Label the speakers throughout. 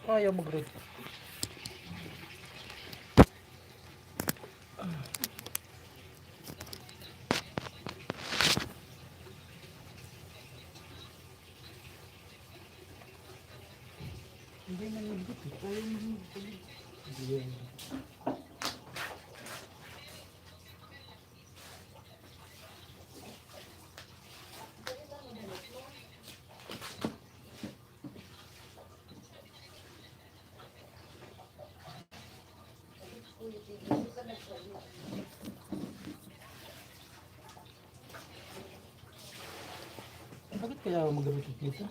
Speaker 1: Ayaw mag-root. Hindi na mag-root eh. Ayaw mag-root. Hindi yan. Bakit kaya mag-root dito?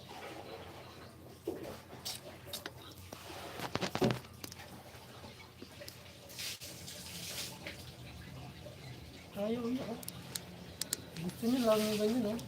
Speaker 1: Ayaw niya oh. Gusto niya lang yung ganyan oh.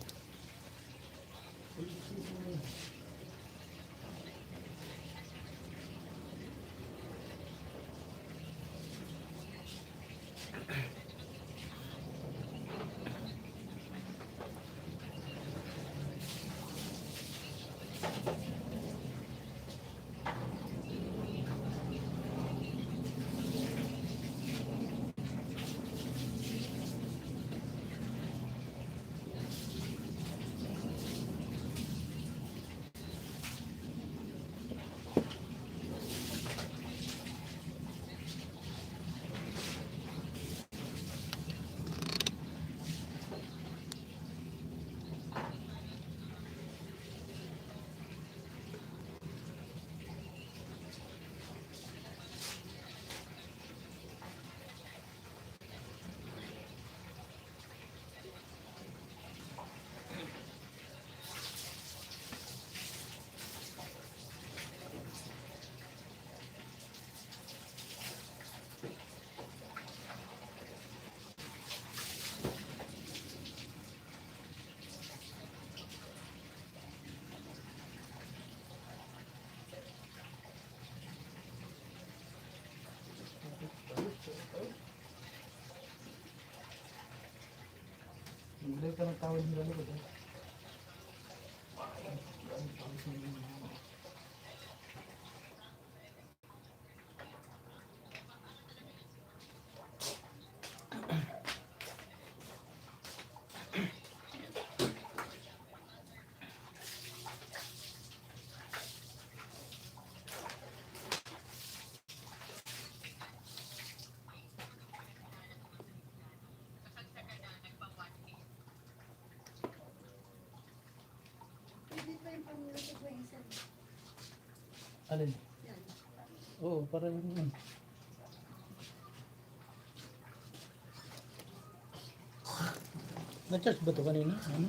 Speaker 1: Hindi ka ng tawad nila ko eh. Alin? Oo, parang yun. Na-charge ba ito kanina? Ano?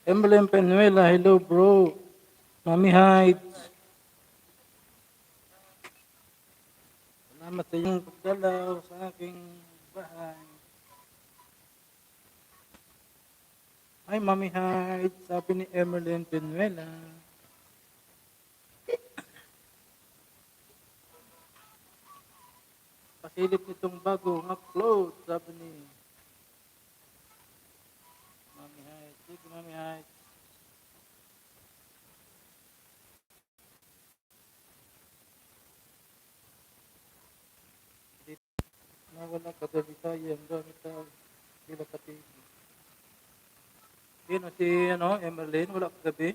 Speaker 1: Emblem Penuela, hello bro. Mami Heights, salamat sa iyong pagdalaw sa aking bahay. Ay, Mami Heights, sabi ni Emerlyn Penuela. Pasilip nitong bagong upload, sabi ni Mami Heights. Sige, Mami Heights. Nawala ka dali tayo, ang dami tao. Sila pati. Yun, si Emerlyn, wala ka gabi.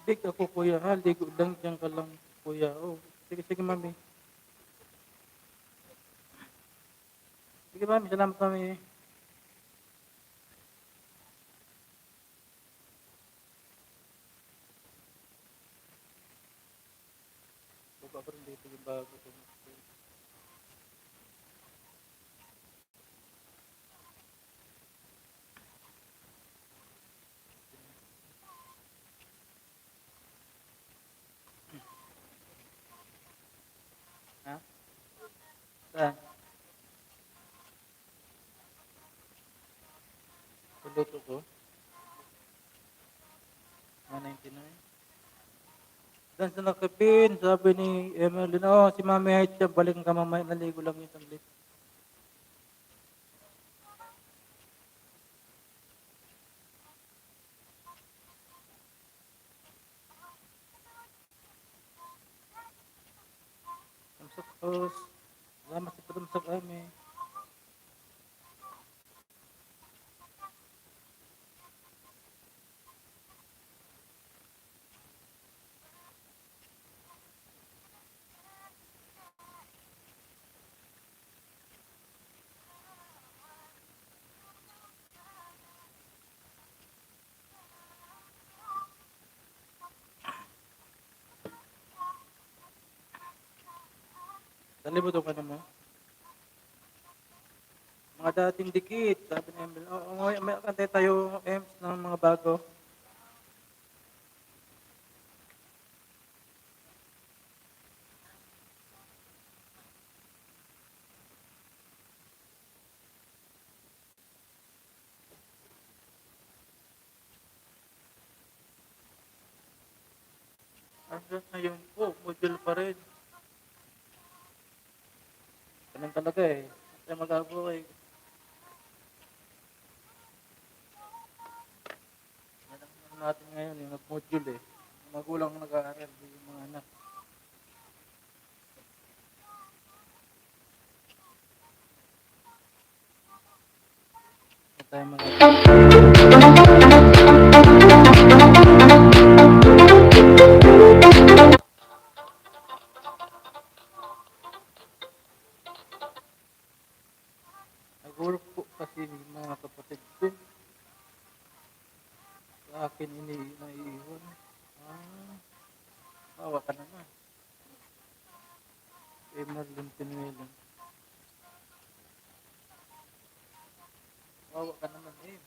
Speaker 1: Big ako kuya ha, ligo lang dyan ka lang kuya. Oh, sige, sige mami. Sige mami, salamat mami. Baba pa rin dito yung bago. Ha? Saan? Puluto ko? 199. Dan sa nakapin, sabi ni Emerlyn, oh, si Mami Heights siya, balik ka mamaya, naligo lang yung saglit. Tamsak os, salamat sa patamsak kami. Nalimutan ka naman. Mga dating dikit, sabi ni Emerlyn, oh, may kantay tayo Ems ng mga bago. Hanggang ngayon po, module pa rin. Ganun talaga eh. Kaya magagawa eh. Yan ang ano natin ngayon, yung nag-module eh. Yung magulang nag-aaral, yung mga anak. Kaya tayo magagawa. Nag-work po kasi yung mga kapatid ko. Sa akin naiiwan. Ah, bawa ka naman. Kay Marlon Pinuelan. Bawa ka naman eh.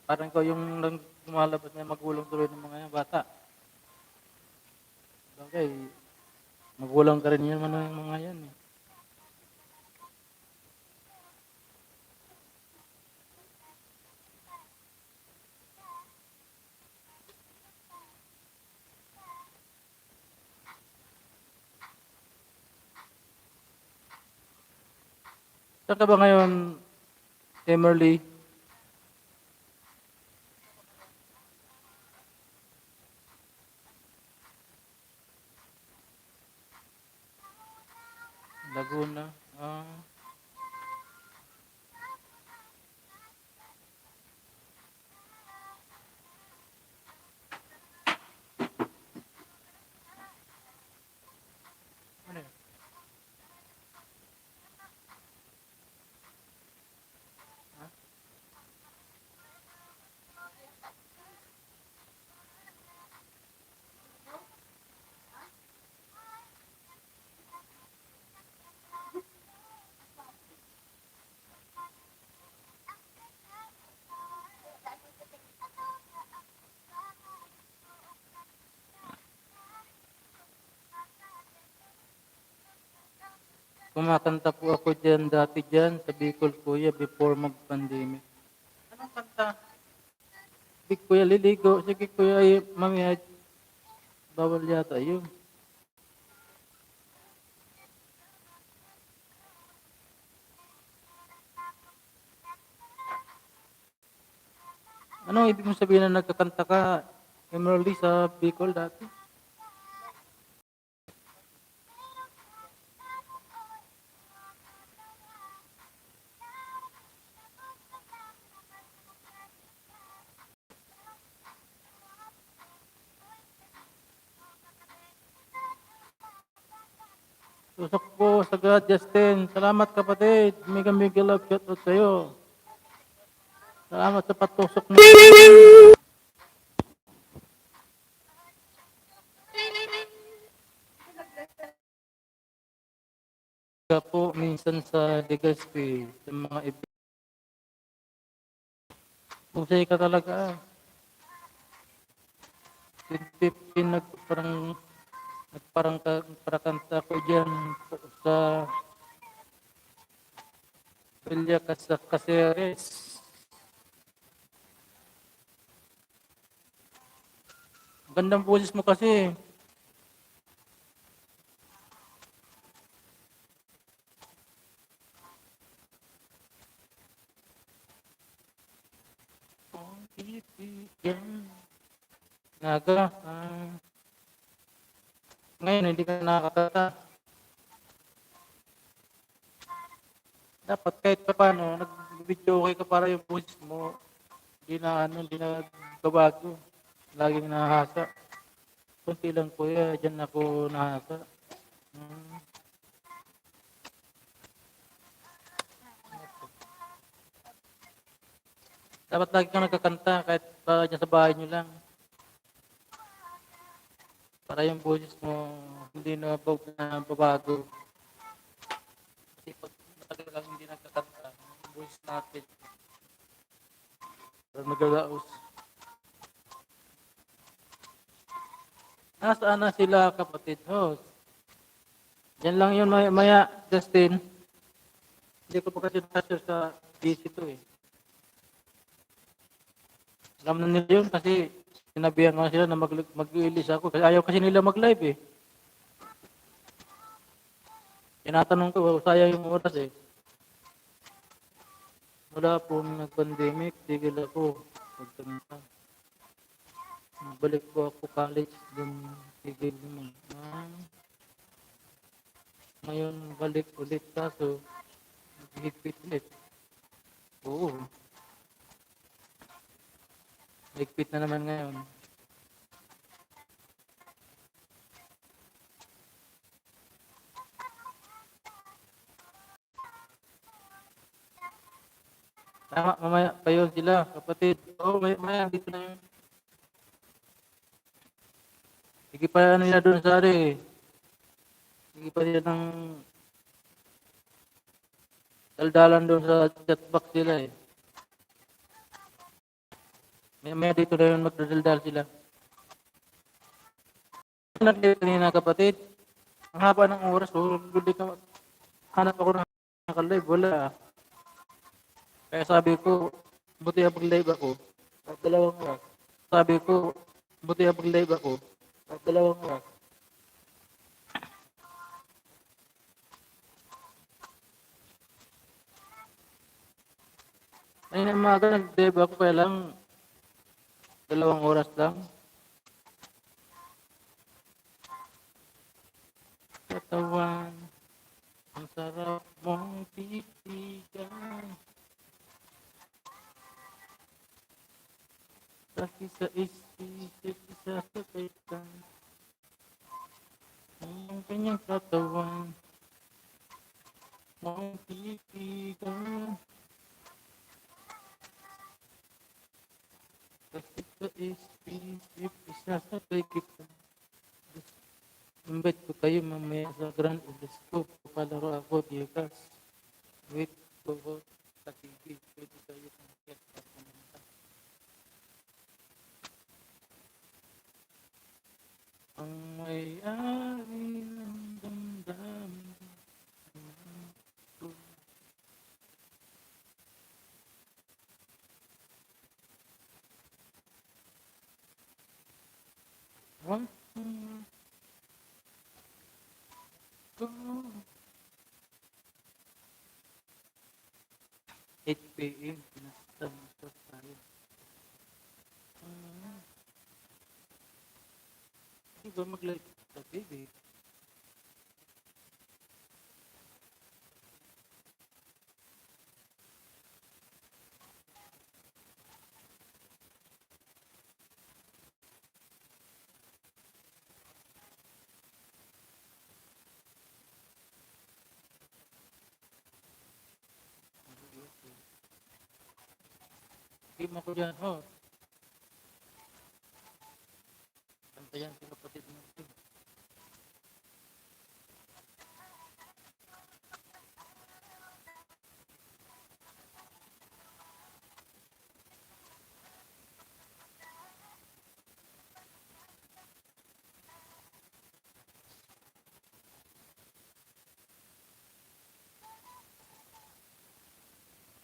Speaker 1: Parang ikaw yung lumalabas na magulang tuloy ng mga bata. Bagay, magulang ka rin yan man ng mga yan eh. Saan ka ba ngayon, Emerly? Laguna. Ah, ano yun? Ha? Kumakanta po ako dyan dati dyan sa Bicol, Kuya, before mag-pandemic. Anong kanta? Di Kuya Liligo. Sige Kuya, ay, mami, ay, bawal yata yun. Anong ibig mong sabihin na nagkakanta ka, Emerly, sa Bicol dati? Tusok po sa God, Justin. Salamat kapatid. Mega mega love shoutout sa'yo. Salamat sa patusok mo. Kaya po minsan sa Legazpi, sa mga event. Pusay ka talaga. 2015 nagparakanta ko dyan sa Villa Caceres. Gandang boses mo kasi. Naga, ngayon hindi ka nakakata. Dapat kahit pa paano, nag-video okay ka para yung boses mo. Hindi na babago. Laging nahasa. Kunti lang kuya, dyan ako nahasa. Hmm. Dapat lagi kang nagkakanta kahit pa dyan sa bahay nyo lang. Para yung boses mo hindi na babago. Kasi pag matagal lang hindi nagkakanta, yung boses natin, parang nagagaos. Nasaan na sila kapatid host? Yan lang yun maya, Justin. Hindi ko pa kasi nasyo sa busy to eh. Alam na nila yun kasi Sinabihan ko na sila na mag-release ako. Kasi ayaw kasi nila mag-live eh. Tinatanong ko, sayang yung oras eh. Wala po nung nag-pandemic, tigil ako. Pagkanta. Balik po ako college, dun tigil naman. Ngayon balik ulit kaso, higpit ulit. Oo, higpit na naman ngayon. Tama, mamaya kayo sila, kapatid. Oo, maya dito na yun. Sige pa nila doon sa ari eh. Sige pa nila ng daldalan doon sa chatbox sila eh. Maya dito na yun magdadaldal sila. Nandito kanina kapatid. Ang haba ng oras, hindi ka hanap ako ng naka-live, wala. Kaya sabi ko, buti pag-live ako, at 2 oras. Sabi ko, buti pag-live ako, at 2 oras. Ay, na umaga nag-live ako, kaya lang 2 oras lang. Katawan, ang sarap mong titigan. Kasi sa isip, isasabay ka. Ang kanyang katawan, mong titigan. Kasi sa isip, isasabay kita. Invite ko kayo mamaya sa Grand Telescope. Palaro ako, Diegas. Wait ko sa TV. Pwede kayo kumakit at pumunta. Ang may-ari ng damdamin ko. One go. 8 p.m. Pinastan tayo. Di ba mag-live sa baby? Game ako dyan, ho. Bantayan si kapatid mo.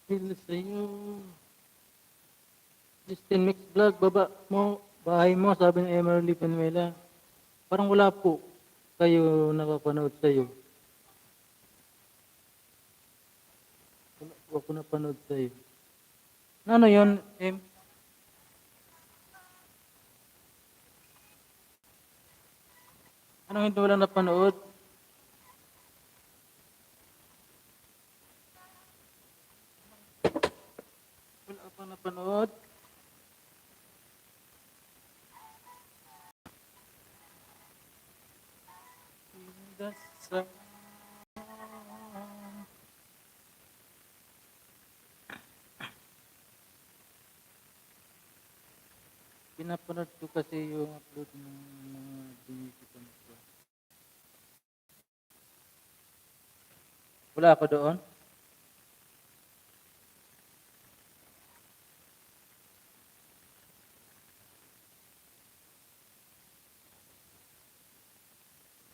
Speaker 1: Feel sa'yo. Justin Mix Vlog, baba mo, bahay mo, sabi ni Emerly Penuela. Parang wala po kayo napapanood sa'yo. Wala po ako napanood sa'yo. Ano yun, Em? Anong hindi wala napanood? Wala pa napanood? Sa pinapanood ko kasi yung upload ng mga binisipan ko. Wala ako doon?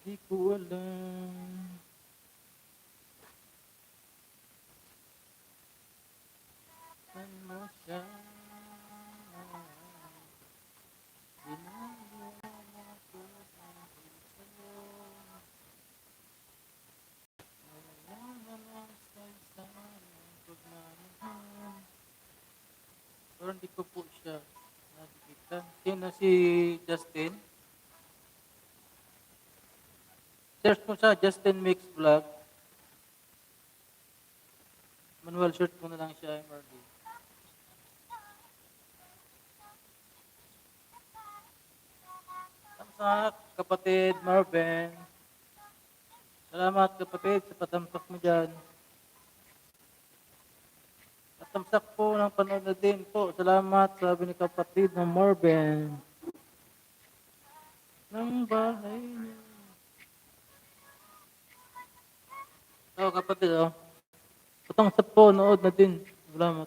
Speaker 1: Di ko alam. Ano siya? parang di ko po siya nakikita. Sino si Justin? Search mo sa Justin Mix Vlog. Manual search mo na lang siya, MRD. Tamsak, kapatid Marvin. Salamat kapatid sa patamsak mo dyan. Patamsak po ng panood na din po. Salamat, sabi ni kapatid na Marvin. Ng bahay niya. Oh, kapatid, oh. Patamsak po, nood na din. Salamat.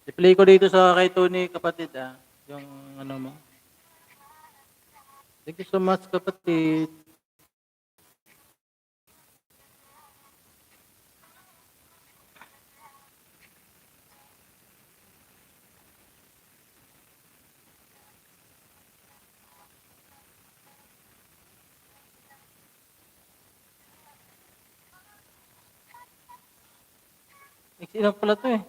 Speaker 1: I-play ko dito sa kay Tony, kapatid, ah. Yung ano mo. Thank you so much, kapatid. Iksi lang pala to eh.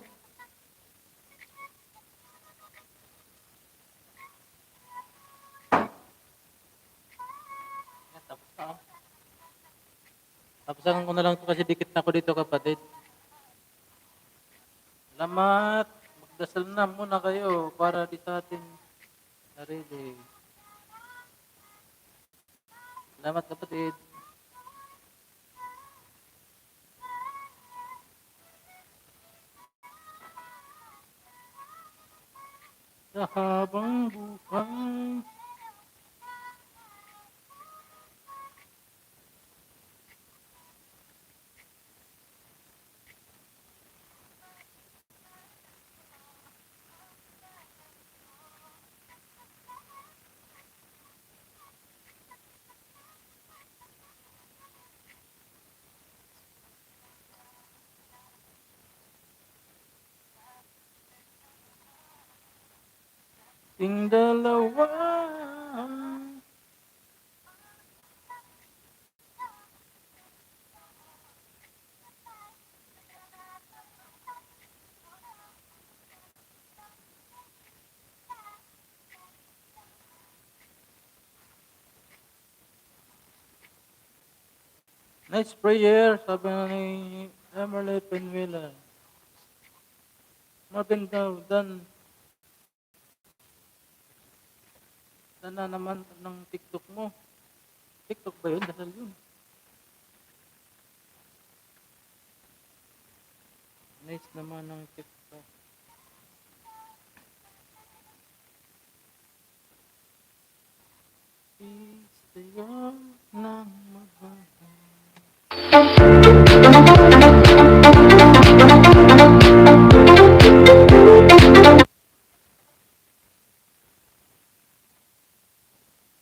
Speaker 1: Yan, tapos na oh. Tapusan ko na lang to kasi dikit na ako dito kapatid. Salamat. Magdasal na muna kayo para di sa atin sarili. Salamat kapatid. Sa habang buhay. Ting dalawa. Nice prayer, sabi nga ni Emily Penwilla. Maganda, dan na naman ng TikTok mo. TikTok ba yun? Dasal yun. Nice naman ng TikTok. Istayaw ng mahal.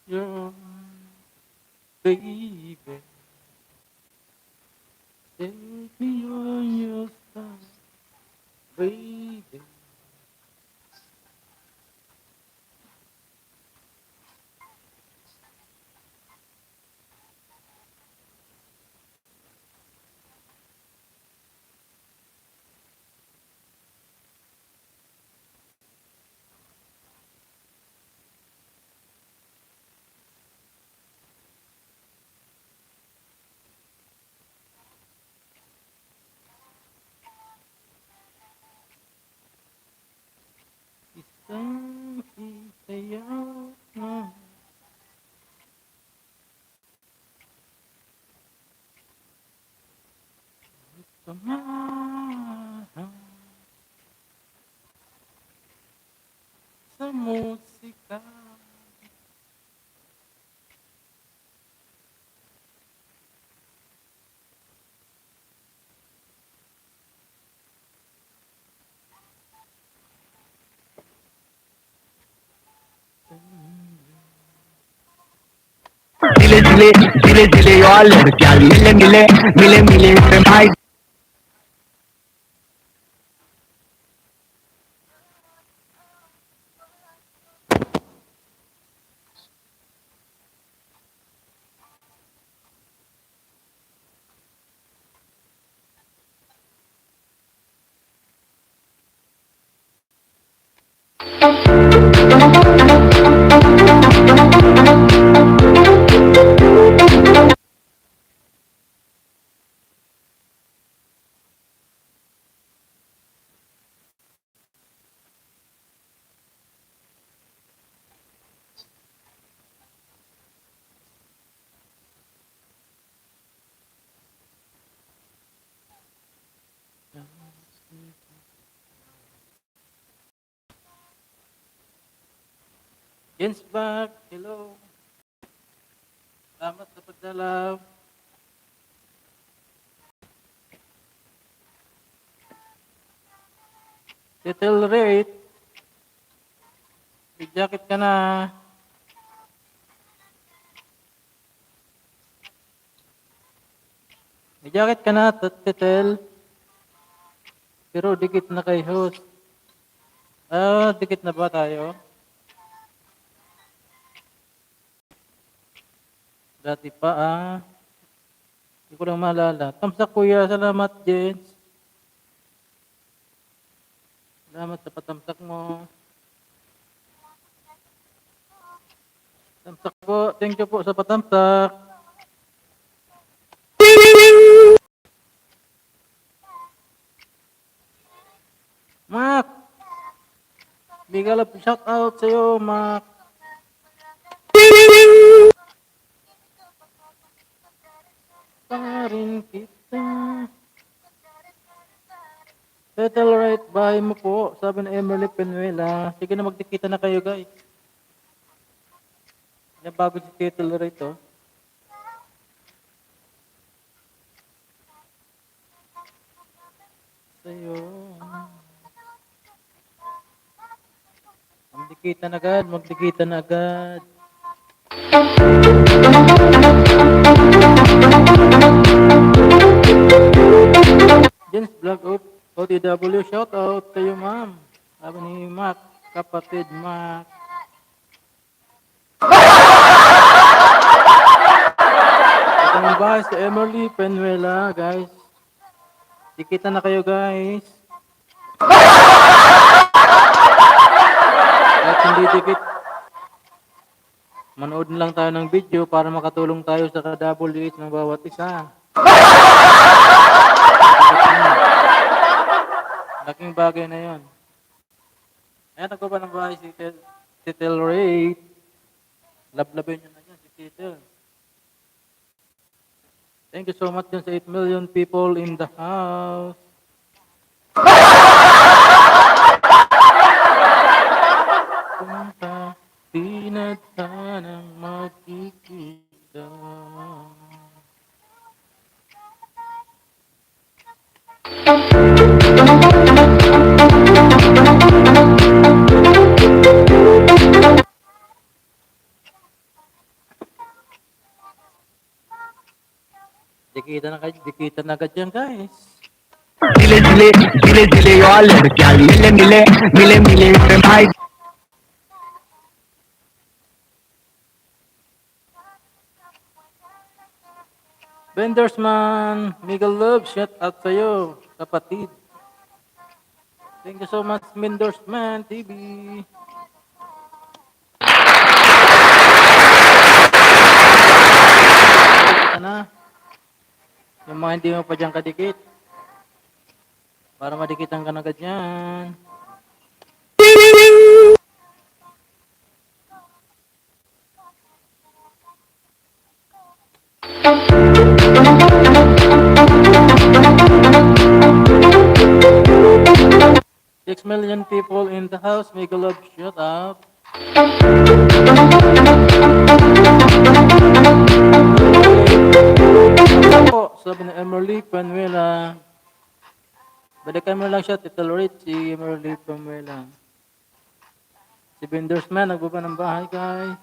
Speaker 1: Your baby, take me on your side, baby. Isang isayaw na samahan sa musika.
Speaker 2: दिले दिले दिले दिले और लड़कियां मिले मिले मिले मिले से भाई
Speaker 1: Jens back, hello. Salamat sa pagdalaw. Settle rate. May jacket ka na. May jacket ka na, settle. Pero dikit na kay host. Dikit na ba tayo? Dati pa Hindi ko lang maalala. Tamsak kuya, salamat Jens. Salamat sa patamsak mo. Tamsak po, thank you po sa patamsak. Mac! Big love shout out sa'yo, Mac. Parin kita. Settle right, bahay mo po. Sabi na Emily Penuela. Sige na, magtikita na kayo, guys. Yan bago si settle right, oh. Sa'yo. Magtikita na agad, magtikita na agad. James Vlog of OTW, shout out kayo ma'am. Sabi ni Mac, kapatid Mac. Ito ng bahay sa Emily Penuela, guys. Dikita na kayo, guys. Kahit hindi dikit, manood lang tayo ng video para makatulong tayo sa ka-WH ng bawat isa. Laking bagay na yon. Ayan, nagpa ng bahay si Titel Ray. Lablabin nyo na yan, si Titel. Thank you so much dun sa 8 million people in the house. Punta, di na tanang magkikita. Dikita na agad yan, guys.
Speaker 2: Dile dile dile dile yo लड़कियां मिले मिले मिले मिले मेरे भाई
Speaker 1: Bendersman, Miguel Love, shout out sa'yo, kapatid. Thank you so much, Bendersman TV. Na. Yung mga hindi mo pa dyan kadikit. Para madikitan ka na agad yan. Six million people in the house. Make a love shout out. Po, sabi ni Emily Panuela. Balikan mo lang siya, Titel Rich, si Emily Panuela. Si Bendersman, nagbaba ng bahay, guys.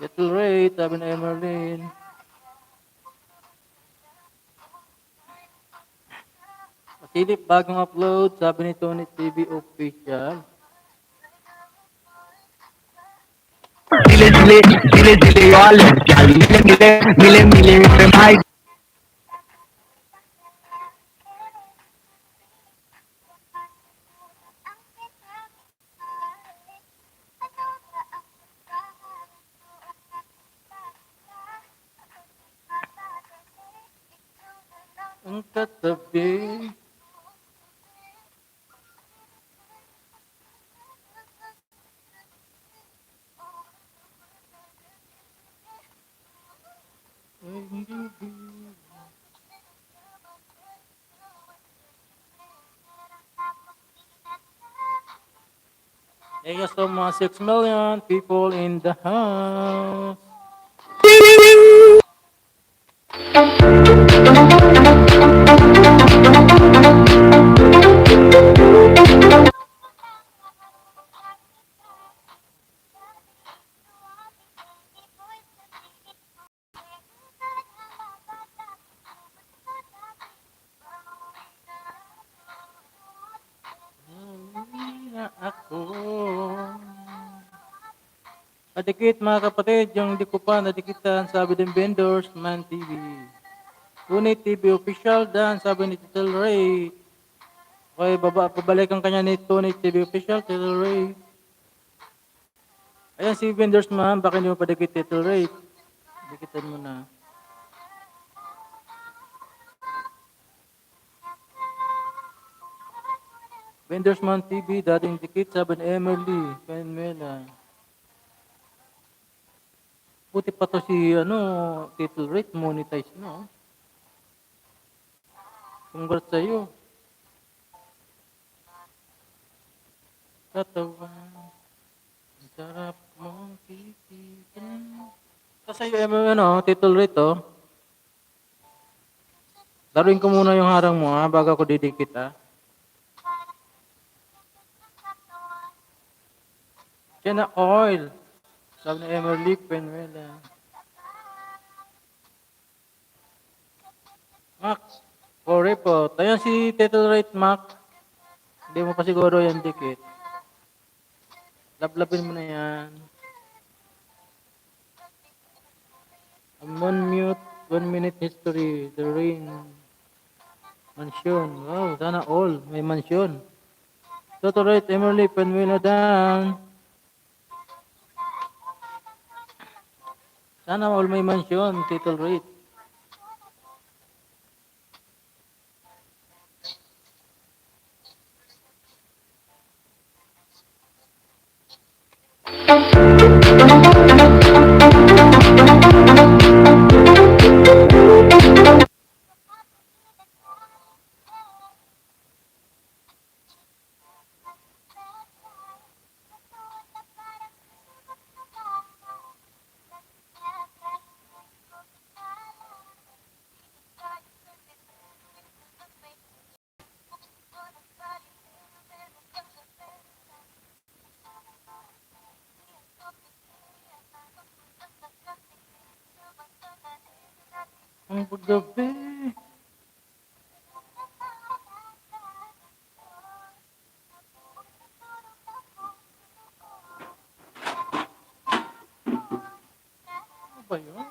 Speaker 1: Titel Rich, sabi ni Emerlyn. Silip, bagong upload, sabi ni Tony TV Official.
Speaker 2: Dile dile dile dile yo alergia. Mile mile mile mile my.
Speaker 1: Ang katabi. Ay, hindi. Thank you so much, 6 million people in the house. Hindi na ako. Nadikit mga kapatid, yung di ko pa nadikitan, sabi ng vendors, Man TV. Tunay TV official dan, sabi ni Titel Ray. Okay, pabalikan kanya ni Tunay TV official, Titel Ray. Ayan si vendors man, baka hindi mo padikit Titel Ray. Dikitan mo na. Vendors Man TV, dating dikit, sabi ni Emily, Penmela. Buti pa to si, title rate, monetize, no? Congrats sa'yo. Katawan, ang sarap mong titigan. Sa'yo, title rate, oh. Laruin ko muna yung harang mo, ha, bago ako didikit, ha. Siya na oil. Sabi ni Emily Penmela. Max, sorry po. Tayo si title rate, Max. Hindi mo pa siguro yan dikit. Laplapin mo na yan. I'm on mute. 1 minute history. The rain. Mansion. Wow, sana all. May mansion. Total rate, Emily Penmela Dan. Sana all may mansion. Title rate. Ang paggabi. Ano ba yun?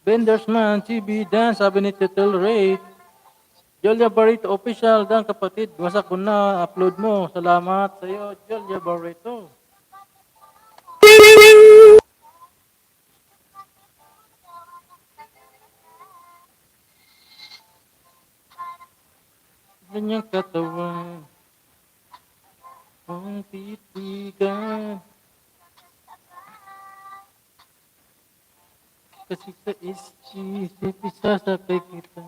Speaker 1: Vendors Man, TV Dan, sabi ni Title Ray. Julia Barreto official Dan kapatid. Wasak ko na, upload mo. Salamat sa iyo, Julia Barreto. Ganyang katawan. Ang titigan. Kasi sa isip, isasakay kita.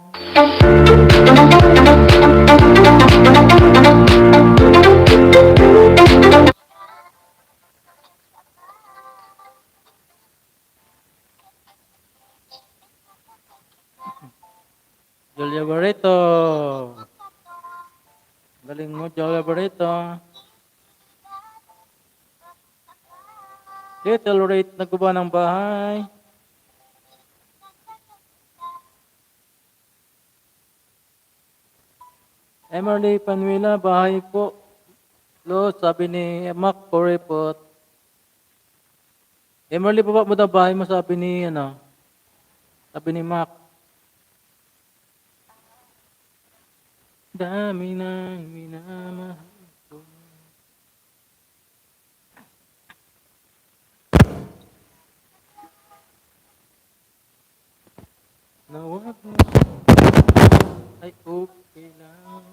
Speaker 1: Julia Barreto. Galing mo, Julia Barreto. Little rate, nagkuba ng bahay. Emily Panuela, bahay po. Lo, sabi ni Mac Corepot. Emily, baba mo daw bahay mo, sabi ni, sabi ni Mac. Dami nang minamahal ko. Nawag mo ay okay lang.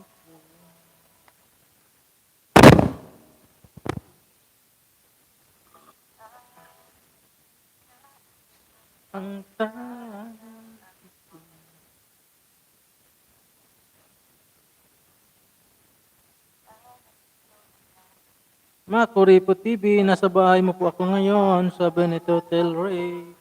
Speaker 1: Ang Mac Corepot TV, nasa bahay mo po ako ngayon, sabi ni Totel Ray.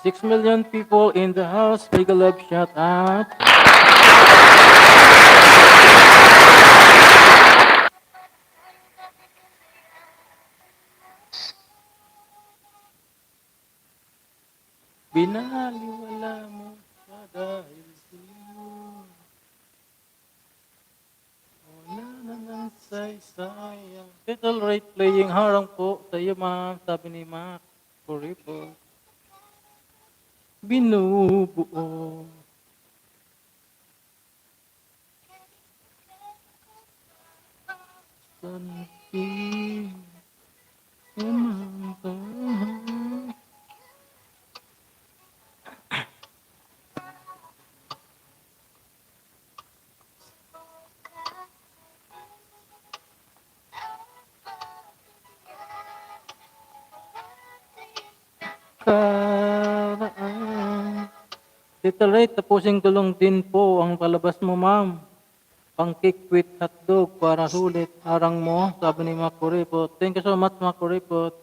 Speaker 1: Six million people in the house. Big love shout out. Binaliwala mo siya dahil sa'yo. Wala na ng saysayang. Little right playing harang po sa iyo, ma'am. Sabi ni Mac Corepot. Binubuo. Santi. Umantahan. Karaan. Little right, tapusin ko lang din po ang palabas mo, ma'am. Pang-cake with hotdog para sulit. Harang mo, sabi ni Mac Corepot. Thank you so much, Mac Corepot.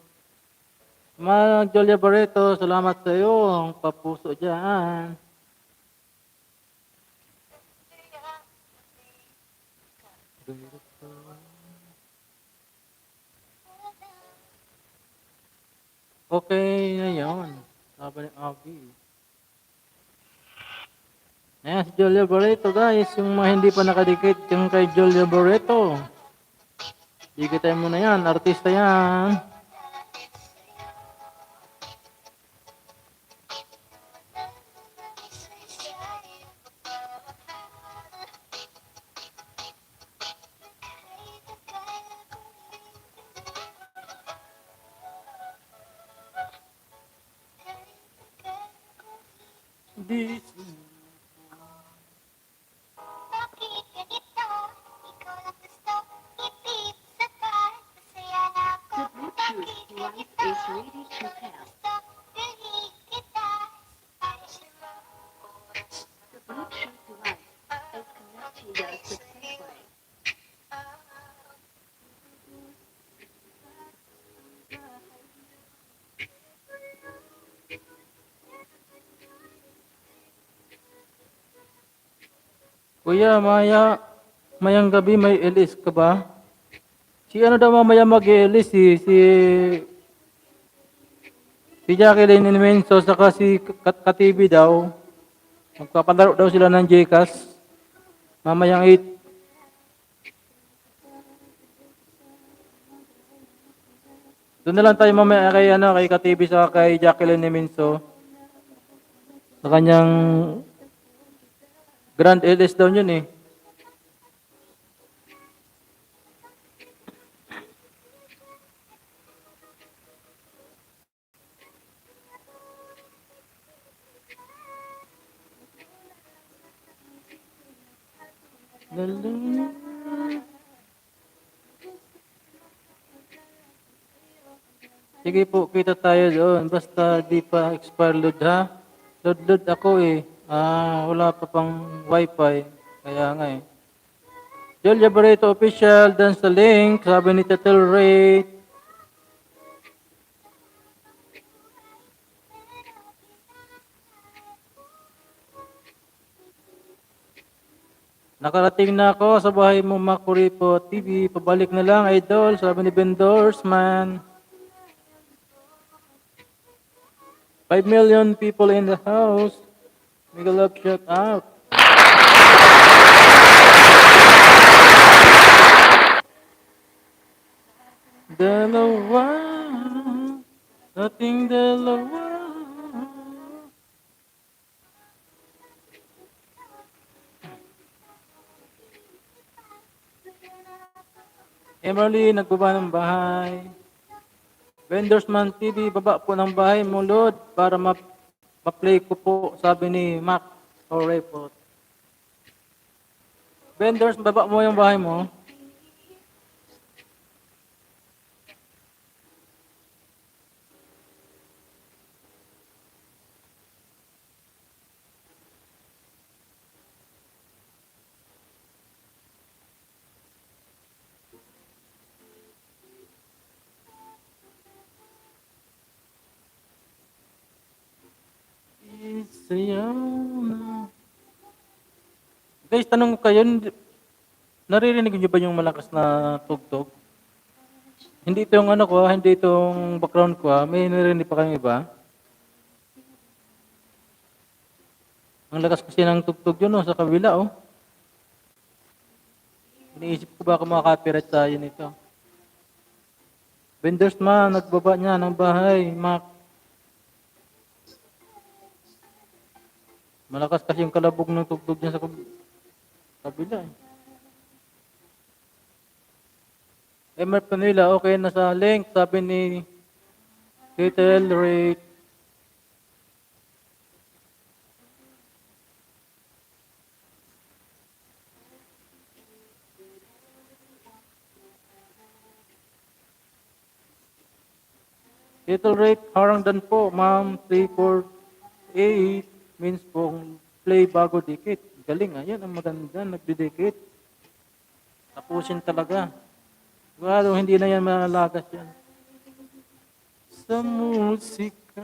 Speaker 1: Mag Julia Barreto, salamat sa iyo. Ang papuso dyan. Okay na yun. Sabi ni Abby. Ayan, si Julia Barreto, guys. Yung mga hindi pa nakadikit, yung kay Julia Barreto. Dikitin mo na yan. Artista yan. This
Speaker 3: Bakit ganito? Ikaw lang gusto, hindi sapat. Masaya na ako. Bakit ganito? Ikaw lang gusto, dalhin kita sa Paris mo.
Speaker 1: Kuya, mayang gabi may LS ka ba? Si ano daw mamaya mag-LS si Jacqueline Inmenso saka si Katibi daw. Magpapalaro daw sila ng Jcas. Mamayang 8. Doon na lang tayo mamaya kay Katibi saka kay Jacqueline Inmenso. Sa kanyang Grand LS daw yun eh. Sige po, kita tayo doon. Basta di pa expire load ha. Load ako eh. Wala pa pang wifi. Kaya nga eh. Julia Barreto Official, dance sa link. Sabi ni Tatel Ray. Nakarating na ako sa bahay mo, Makuripo TV. Pabalik na lang, idol. Sabi ni Vendors, man. 5 million people in the house. Mega love shout out. Dalawa. Ating dalawa. Emily, nagbaba ng bahay. Vendorsman TV, baba po ng bahay mo, Lord, para ma-play ko po, sabi ni Mac or report. Vendors, baba mo yung bahay mo. Isayaw na. Guys, tanong ko kayo, naririnig niyo ba yung malakas na tugtog? Hindi ito yung ano ko, hindi itong background ko. May naririnig pa kayong iba? Ang lakas kasi ng tugtog yun, sa kabila, oh. Iniisip ko baka makaka-copyright tayo nito. Vendors man, nagbaba niya ng bahay, Mac. Malakas kasi yung kalabog ng tugtog niya sa kabila, eh. Emer Panila, okay na sa link, sabi ni Little Rate. Little Rate, Harangdan po, ma'am, 348 means pong play bago dikit. Galing, ayan, ang maganda, nagdidikit. Tapusin talaga. Sigurado, hindi na yan malalagas yan. Sa musika.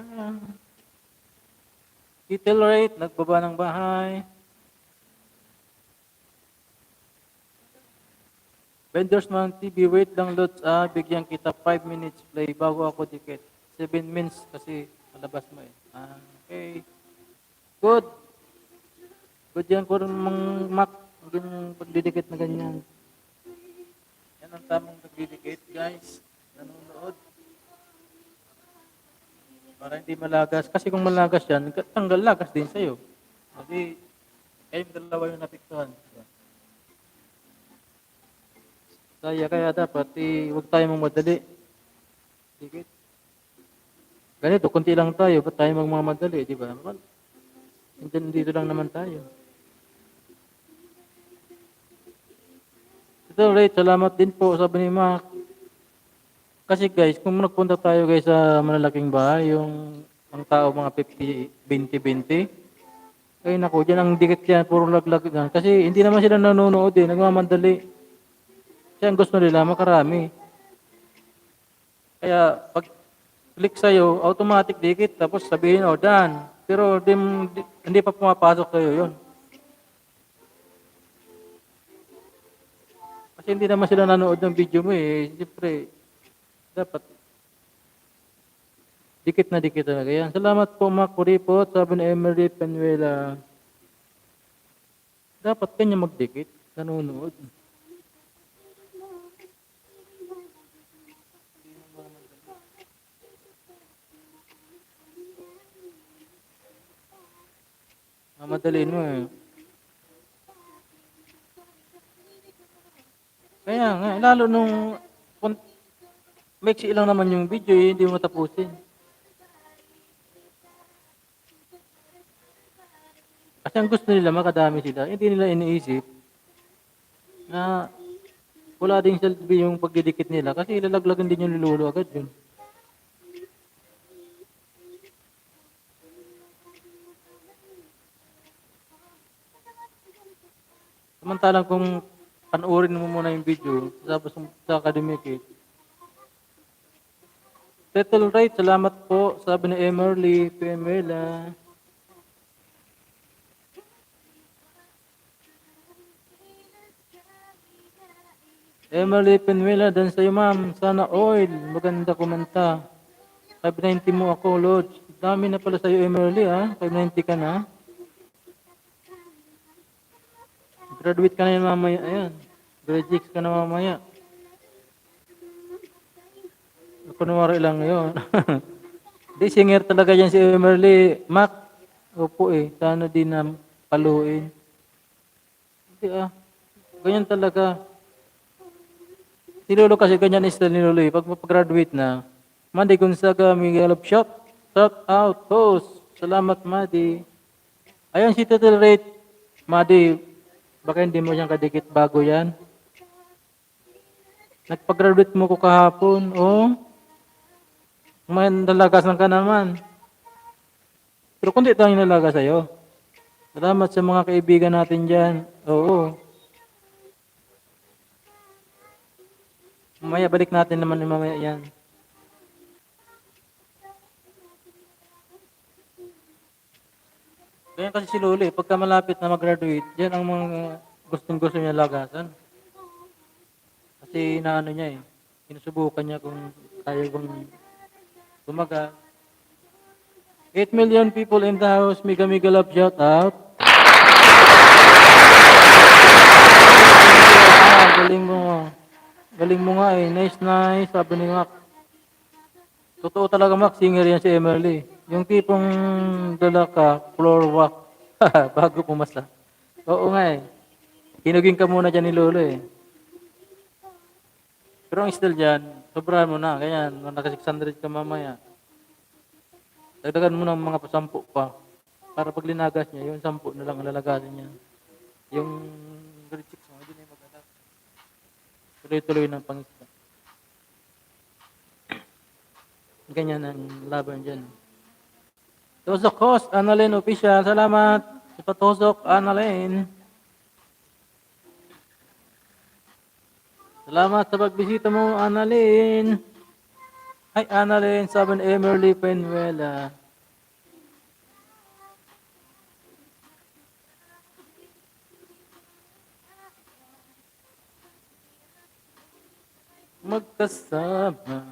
Speaker 1: Little Rate, nagbaba ng bahay. Vendorsman TV, wait lang Lods, bigyan kita 5 minutes play bago ako dikit. 7 minutes kasi malabas mo, eh. Okay. Good. Good yan po rin mga Mac. Yung pagdidikit na ganyan. Yan ang tamang pagdidikit, guys. Nanonood. Para hindi malagas. Kasi kung malagas yan, tanggal lagas din sa'yo. Kasi kayong dalawa yung napiktuhan. Kaya dapat, huwag tayo magmadali. Dikit. Ganito, kunti lang tayo, ba't tayo magmamadali, di ba? Dito lang naman tayo. Ito, Ray, salamat din po, sabi ni Mac. Kasi guys, kung nagpunta tayo guys sa malalaking bahay, yung ang tao mga 50, 20, 20, ay naku, dyan ang dikit yan, puro laglag yan. Kasi hindi naman sila nanonood nagmamadali. Kasi ang gusto nila, makarami. Kaya, pag click sa'yo, automatic dikit, tapos sabihin, done. Pero hindi pa pumapasok sa'yo yun. Kasi hindi naman sila nanood ng video mo, eh. Siyempre, dapat dikit na dikit talaga yan. Salamat po, Mac Kuripot, sabi ni Emery Penuela. Dapat kanya magdikit, nanonood. Mamadaliin mo, eh. Kaya nga, lalo nung maiksi lang naman yung video, eh, hindi mo tapusin. Kasi ang gusto nila, makadami sila. Hindi nila iniisip na wala ding silbi yung pagdidikit nila kasi ilalaglagan din yung lululo agad yun. Samantalang kung panoorin mo muna yung video, tapos sa academic, Settle right, salamat po, sabi ni Emerly Pemela. Emily Penuela, dan sa'yo ma'am, sana oil. Maganda kumanta. 590 mo ako, Lord. Dami na pala sa'yo, Emily, ha? 590 ka na. Graduate ka na yan mamaya. Ayan. Grade 6 ka na mamaya. Kunwari lang yun. Di, singer talaga yan si Emily. Mac, opo eh. Sana din na paluin. Hindi ah. Ganyan talaga. Si Lolo kasi ganyan is ni Lolo eh. Pag mapagraduate na, Madi Gonzaga, Miguel of Shop. Shout out, host. Salamat, Madi. Ayun si Title Rate. Madi, baka hindi mo siyang kadikit bago yan. Nagpag-graduate mo ko kahapon. Oh, may nalagasan ka naman. Pero kung di tayo nalaga sa'yo. Salamat sa mga kaibigan natin dyan. Oo. Mamaya, balik natin naman yung mamaya yan. Ganyan kasi si Lolo eh. Pagka malapit na mag-graduate, yan ang mga gustong-gusto niya lagasan. Kasi inaano niya eh. Sinusubukan niya kung kaya kong gumaga. 8 million people in the house. Mega mega love shout out. Galing mo. Galing mo nga eh. Nice, nice. Sabi ni Mac. Totoo talaga Mac, singer yan si Emily. Yung tipong dala ka, floor walk. Bago pumasa. Oo nga eh. Hinugin ka muna dyan ni Lolo eh. Pero ang still dyan, sobrahan mo na. Kaya naka 600 ka mamaya. Dagdagan mo ng mga pasampu pa. Para pag linagas niya, yung 10 na lang ang lalagasin niya. Yung grade 6 mo, hindi na yung maganda. Tuloy-tuloy ng pangista. Ganyan ang laban dyan. Tosok host, Annalyn Official. Salamat sa patusok, Annalyn. Salamat sa pagbisita mo, Annalyn. Hi, Annalyn. Sabi ni Emily Penuela. Magkasama.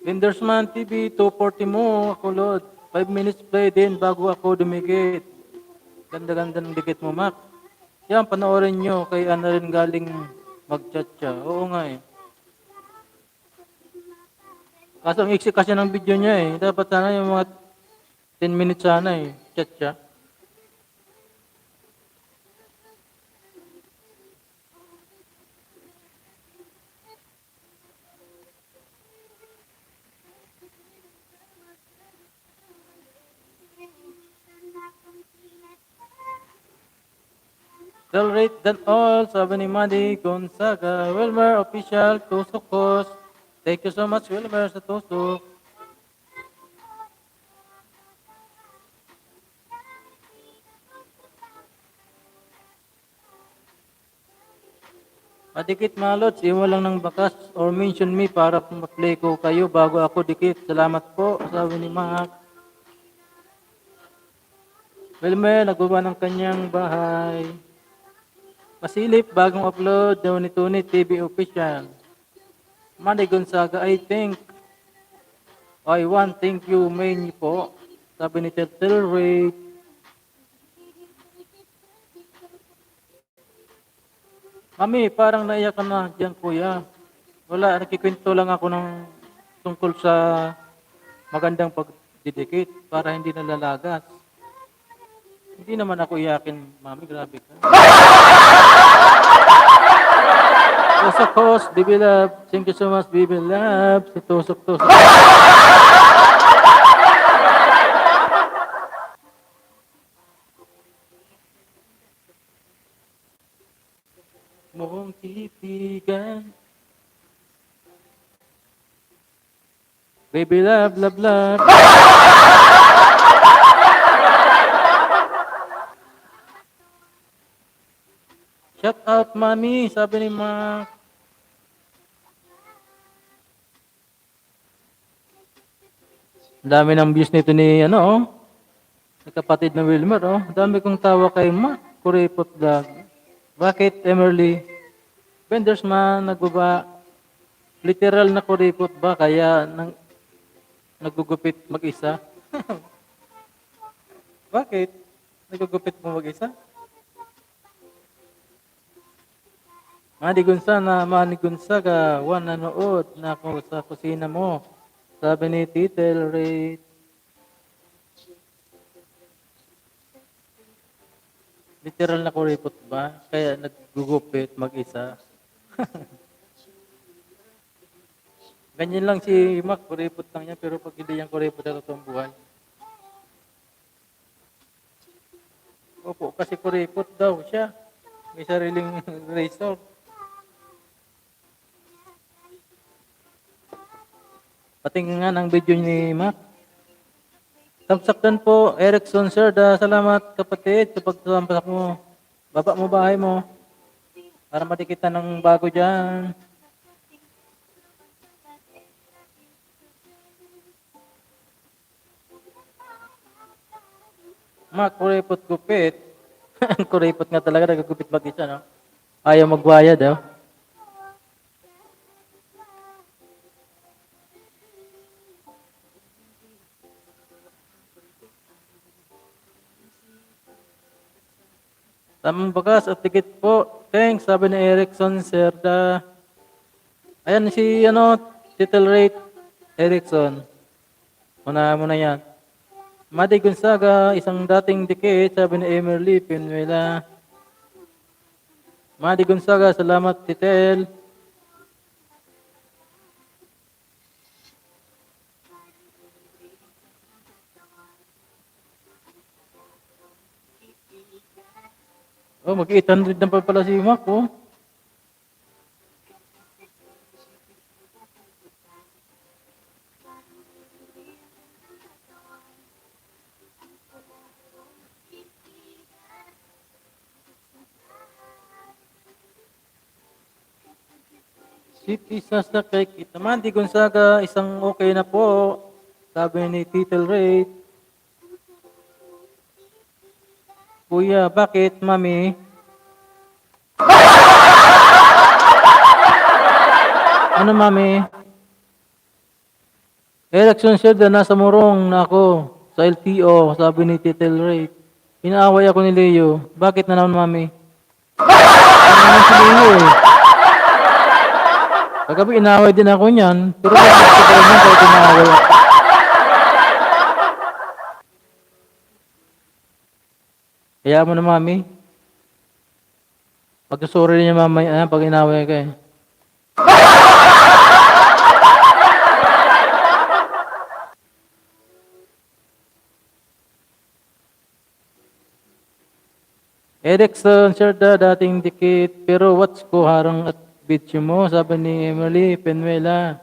Speaker 1: Lindersman TV, 240 mo, ako Lord. 5 minutes play din bago ako dumikit. Ganda-ganda ng dikit mo, Mac. Yan, panoorin nyo kay ano rin galing mag-chat-chat. Oo nga eh. Kaso ang iksi kasi ng video niya eh. Dapat sana yung mga 10 minutes sana eh. Chat-chat. Celebrate than all, sabi ni Madi Gonzaga. Wilmer Official, Tusokos. Thank you so much, Wilmer, sa tusok. Madikit malot, iwan lang ng bakas or mention me para ma-play ko kayo bago ako dikit. Salamat po, sabi ni Mac. Wilmer, nagawa ng kanyang bahay. Masilip, bagong upload, daw ni Tony TV Official. Madi Gonzaga, I think. I want, thank you, main po. Sabi ni Turtle Ray. Mami, parang naiyak ka na dyan, kuya. Wala, nakikwento lang ako ng tungkol sa magandang pagdidikit para hindi nalalagas. Hindi naman ako iyakin, mami, grabe ka. Tusok host, Bibi Love. Thank you so much, Bibi Love. Si Tusok. Mong titigan. Baby love, love, love. Shout out, mami, sabi ni Mac. Ang dami ng views nito ni, ano, oh, ni kapatid na Wilmer, oh. Ang dami kong tawa kay Mac Kuripot Vlog. Bakit, Emerly? Vendors man, nagbaba, literal na kuripot ba? Kaya nagugupit mag-isa? Bakit? Nagugupit mo mag-isa? Mani Gonzaga, one nanood na ako sa kusina mo. Sabi ni Titel Ray, literal na kuripot ba? Kaya naggugupit mag-isa. Ganyan lang si Mac, kuripot lang niya, pero pag hindi yan kuripot sa totoong buhay. Opo, kasi kuripot daw siya. May sariling razor. Patingin nga ng video ni Mac. Tamsakdan po, Erickson sir, salamat kapatid sa pagsasampak mo. Baba mo bahay mo. Para matikitan ng bago dyan. Mac, kuripot gupit. Kuripot nga talaga, nagagupit mag-isa, no? Ayaw magbayad, oh. Tamang bagas at tikit po. Thanks, sabi ni Erickson Serda. Ayan si, ano, title rate, Erickson. Muna yan. Madi Gonzaga, isang dating dikit, sabi ni Emerly Pinuela. Madi Gonzaga, salamat titel. Oh, mag-800 na pa pala si Mac, oh. City sasakay kita. Madi Gonzaga, isang okay na po. Sabi ni Titel Rate. Kuya, bakit, mami? Ano, mami? Election said na nasa murong na ako sa LTO, sabi ni Titel Ray. Inaaway ako ni Leo. Bakit na naman, mami? Ano naman si Leo, eh? Kagabi, inaaway din ako niyan. Pero bakit ko pa rin yan kahit inaaway ako? Kaya mo na, mami. Pag-sorry niya mamaya, pag inaaway ka eh. Erickson, sir, dating dikit, pero what's ko harang at bitch mo, sabi ni Emily Penuela.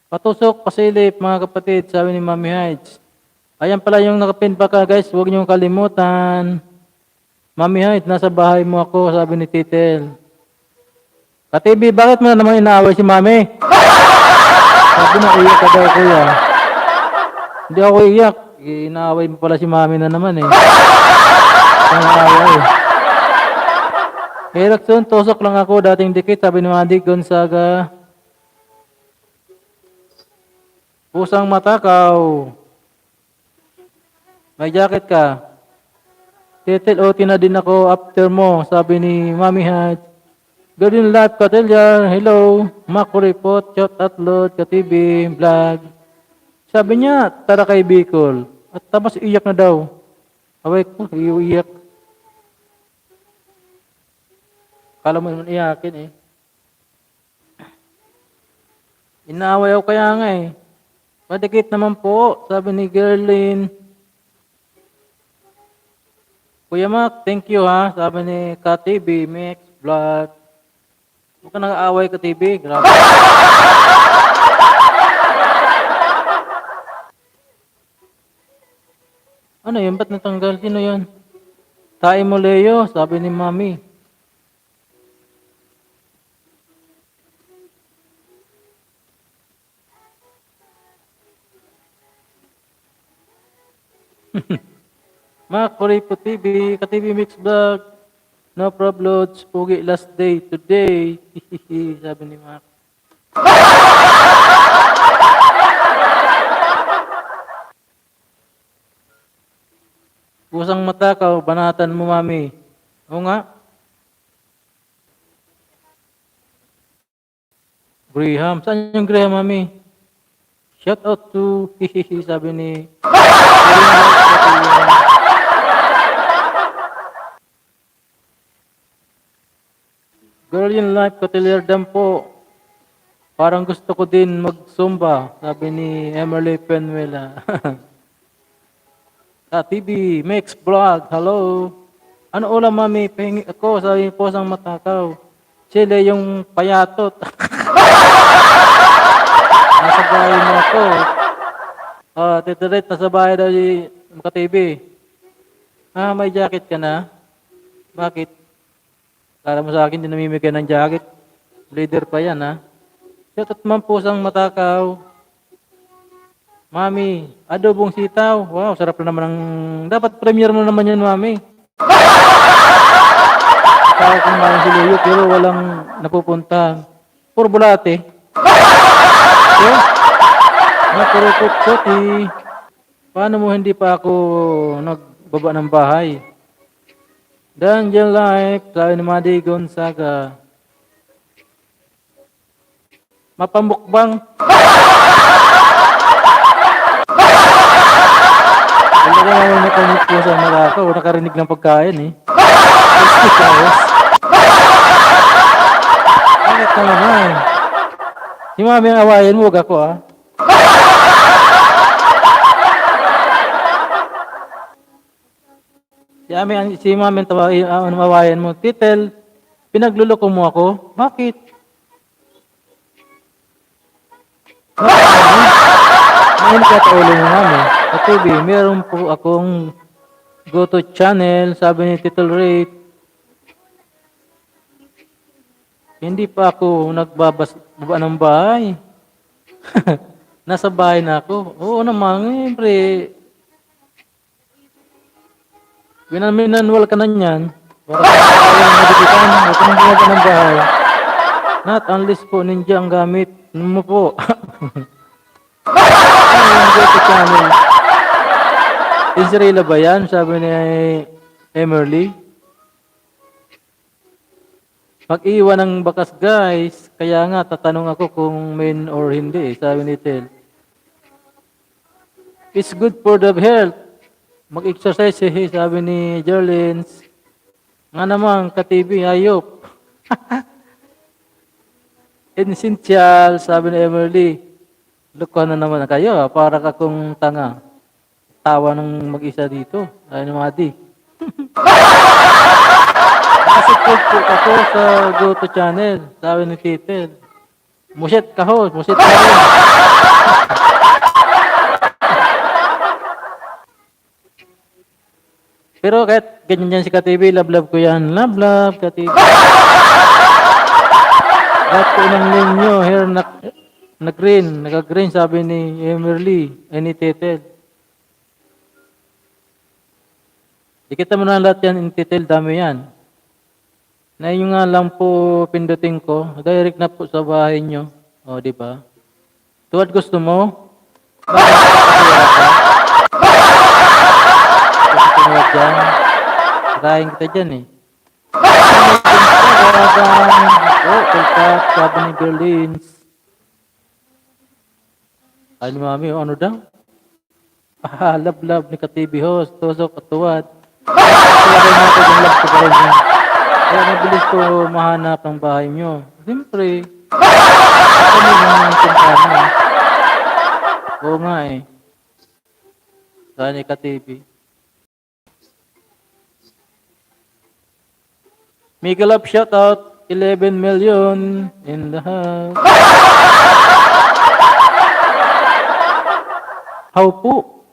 Speaker 1: Patusok, pasilip, mga kapatid, sabi ni Mami Heights. Ayan pala yung nakapin pa ka, guys, huwag niyong kalimutan. Mami Heights, nasa bahay mo ako, sabi ni Titel. Katibi, bakit mo na naman inaaway si Mami? Sabi na, iyak ka daw, kuya. Hindi ako iyak. Inaaway mo pala si Mami na naman eh. Erickson, tusok lang ako, dating dikit, sabi ni Madi Gonzaga. Pusang matakaw. May jacket ka. Titel, OT na din ako after mo, sabi ni Mami Hatch. Good life, Katelya. Hello. Mac Report, shot at load, ka-TV, vlog. Sabi niya, tara kay Bicol. At tapos iyak na daw. Away ko, iiyak. Kala mo naman iyakin eh. Inaaway ako kaya nga eh. Padikit naman po, sabi ni Gerlin. Kuya Mac, thank you ha, sabi ni KTV, Mix, Vlog. Huwag ka nag-aaway KTV, grabe. Ano yun, ba't natanggal? Sino yun? Tae mo Leo, sabi ni Mami. Mac Puripo TV, ka-TV Mix Vlog. No problems, pugi last day today. Sabi ni Mac. Pusang matakaw, banatan mo, mami. Oo nga. Graham. Saan yung Graham, mami? Shout out to hihihi, sabi ni Girl in Life, Cotillier Dam po. Parang gusto ko din mag-zumba, sabi ni Emily Penuela. TV, Mix Vlog, hello. Ano ulam, mami? Pahingi ako, sabi po sang matakaw. Sila yung payatot. Nasa bahay mo ako. Titirit, nasa bahay daw si Ka-TV. May jacket ka na? Bakit? Kala mo sa akin, di namimigay ng jacket. Leader pa yan, ha? Shout out man po sang matakaw. Mami, adobong sitaw. Wow, sarap na naman ang... Dapat premiere mo naman yan, mami. Tao kung maling siluyo, pero walang napupunta. Puro bulate. Okay? Napurupot soti. Paano mo hindi pa ako nagbaba ng bahay? Dangel Life, sabi ni Madi Gonzaga. Mapamukbang. Wala ka naman nakamit po sa Malaka. O nakarinig ng pagkain eh. Bakit ka naman? Si mami ang awayan mo, wag ako ah. Si mami ang awayan mo. Titel, pinagluloko mo ako? Bakit? Mahilig ka ulo mo, mami. Sa TV, meron po akong go-to channel, sabi ni Titel Rate. Hindi pa ako nagbaba ng bahay. Nasa bahay na ako. Oo naman, siyempre. Minanwal ka na niyan. Para sa madikitan, huwag kang bumaba ng bahay. Not unless po ninja ang gamit mo po. Ano yung go-to channel? Israel ba yan? Sabi ni Emerly. Mag-iwan ng bakas guys. Kaya nga tatanong ako kung main or hindi. Sabi ni Tel. It's good for the health. Mag-exercise sabi ni Jerlins. Nga naman, ka-TV, ayop. Essential, sabi ni Emerly. Lukuhan na naman kayo, para kakong tanga. Tawa ng mag-isa dito. Sabi ni Madi. Nakasubscribe po ako sa go-to channel. Sabi ni Titel. Musit ka ho, musit ka rin. Pero kahit ganyan yan si Ka-TV, love ko yan. Love, Ka-TV. Lahat ko ng ninyo, hair na-green, naka-green, sabi ni Emerly, ni Titel. Ikita mo na lahat yan, Titel, dami yan. Na yun nga lang po pindutin ko, direct na po sa bahay nyo. O, di ba? Tuwad gusto mo? Bakit nakakasira ka? Gusto mo dyan? Sarayin kita dyan eh. Kulkat, sabi ni Berlins. Ay ni mami, ano daw? Love ni Ka-TV host, tusok at tuwad. Kaya natin yung love ko pa rin yun. Kaya mabilis ko mahanap ang bahay nyo. Siyempre, kami yung tintana. Oo nga eh. Kaya ni Ka-TV. Mega love shoutout, 11 million in the house. How po?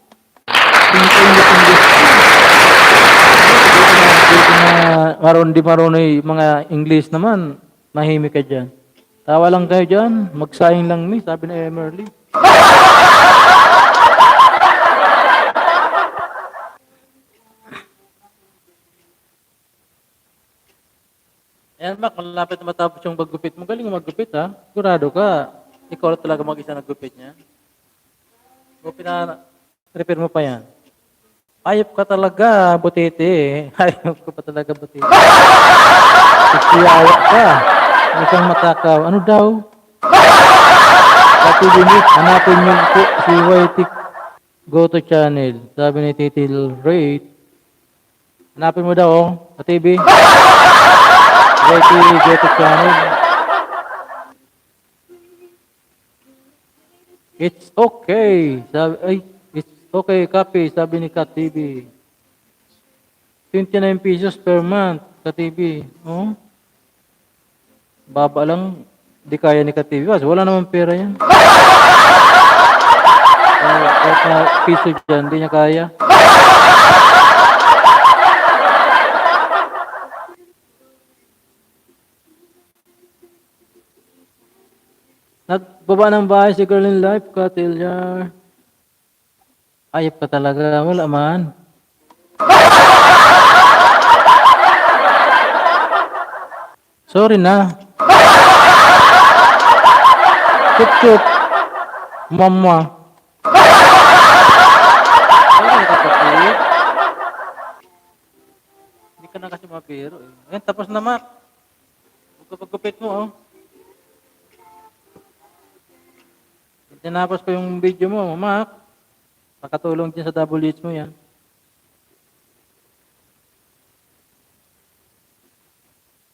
Speaker 1: Marunong mga English naman, mahimik ka dyan. Tawa lang kayo dyan, magsayang lang ni, sabi ni Emerly. Ayan, Mac, malapit na matapos yung paggupit mo. Galing maggupit, ha? Sigurado ka. Ikaw lang talaga mag-isa naggupit niya. O repair mo pa yan. Ayop ka talaga, butete eh. Ayop ka pa talaga, butete. Istiyawa ka. Isang matakaw. Ano daw? Pati Dinis, hanapin niyo po si YT Go to Channel. Sabi ni Titil Rate. Hanapin mo daw, oh, sa TV. YT Go to Channel. It's okay. Sabi, ay, it's okay, copy. Sabi ni Kat TV. 29 pesos per month, Kat TV. Oh? Baba lang. Di kaya ni Kat TV. Wala naman pera yan. Kahit na piso dyan, di niya kaya. Nagbaba ng bahay si Girl in Life, Katilyar. Ayop ka talaga. Wala man. Sorry na. Chup-chup. Mama. Sorry na kapatid. Hindi ka na kasi mapiro eh. Ayan, tapos na, Mac. Pagkupit mo, oh. Tinapos ko yung video mo, Mac. Nakatulong din sa double hits mo yan.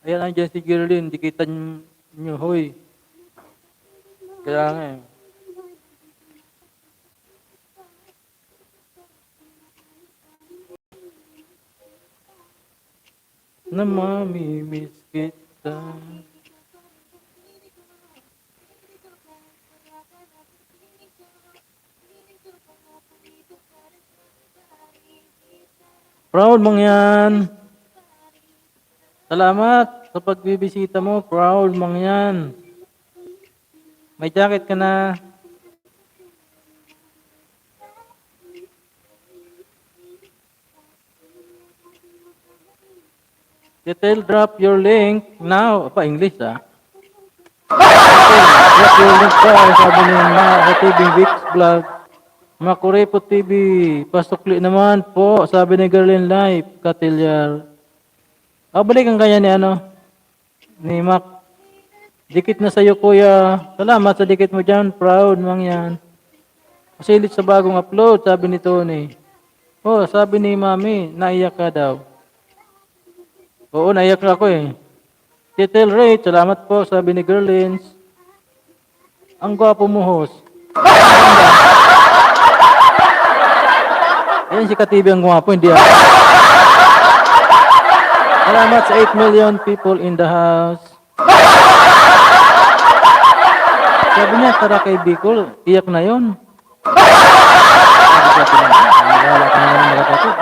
Speaker 1: Ayan, andyan si Girlin. Di kita nyo, hoy. Kaya nga eh. Na mamimiss kita. Proud mong yan. Salamat sa pagbibisita mo. Proud mong yan. May jacket ka na. Detail, drop your link now. Pa, English ah. Detail, drop your link pa. Sabi ni Mga TV Vix Vlog. Makurepo TV. Pasukli naman po. Sabi ni Girl in Life. Katilyar. Balikan kanya ni ano. Ni Mac. Dikit na sa'yo kuya. Salamat sa dikit mo dyan. Proud mang yan. Masilit sa bagong upload. Sabi ni Tony. Oh, sabi ni Mami. Naiyak ka daw. Oo, naiyak na ako eh. Title rate, salamat po, sabi ni Girlins. Ang gwapo mo, host. Yan si Katibi ang gwapo, hindi ako. Salamat sa 8 million people in the house. Sabi niya, tara kay Bicol, iyak na yun. Sabi niya, wala ka na nakapatid.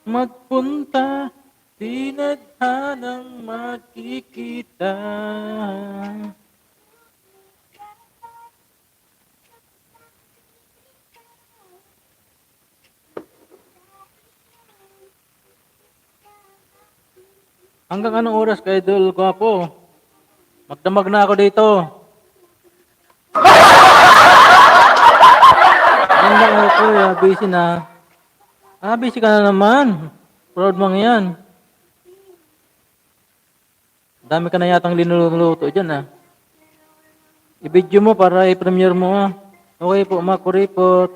Speaker 1: Magpunta, di nadhanang makikita. Hanggang anong oras ka, Idol Gwapo? Magdamag na ako dito. Hanggang ako, kuya, busy na. Busy ka na naman. Proud mang yan. Dami ka na yatang linuluto dyan, ha. I-video mo para i-premiere mo, ha. Okay po, Mako Report.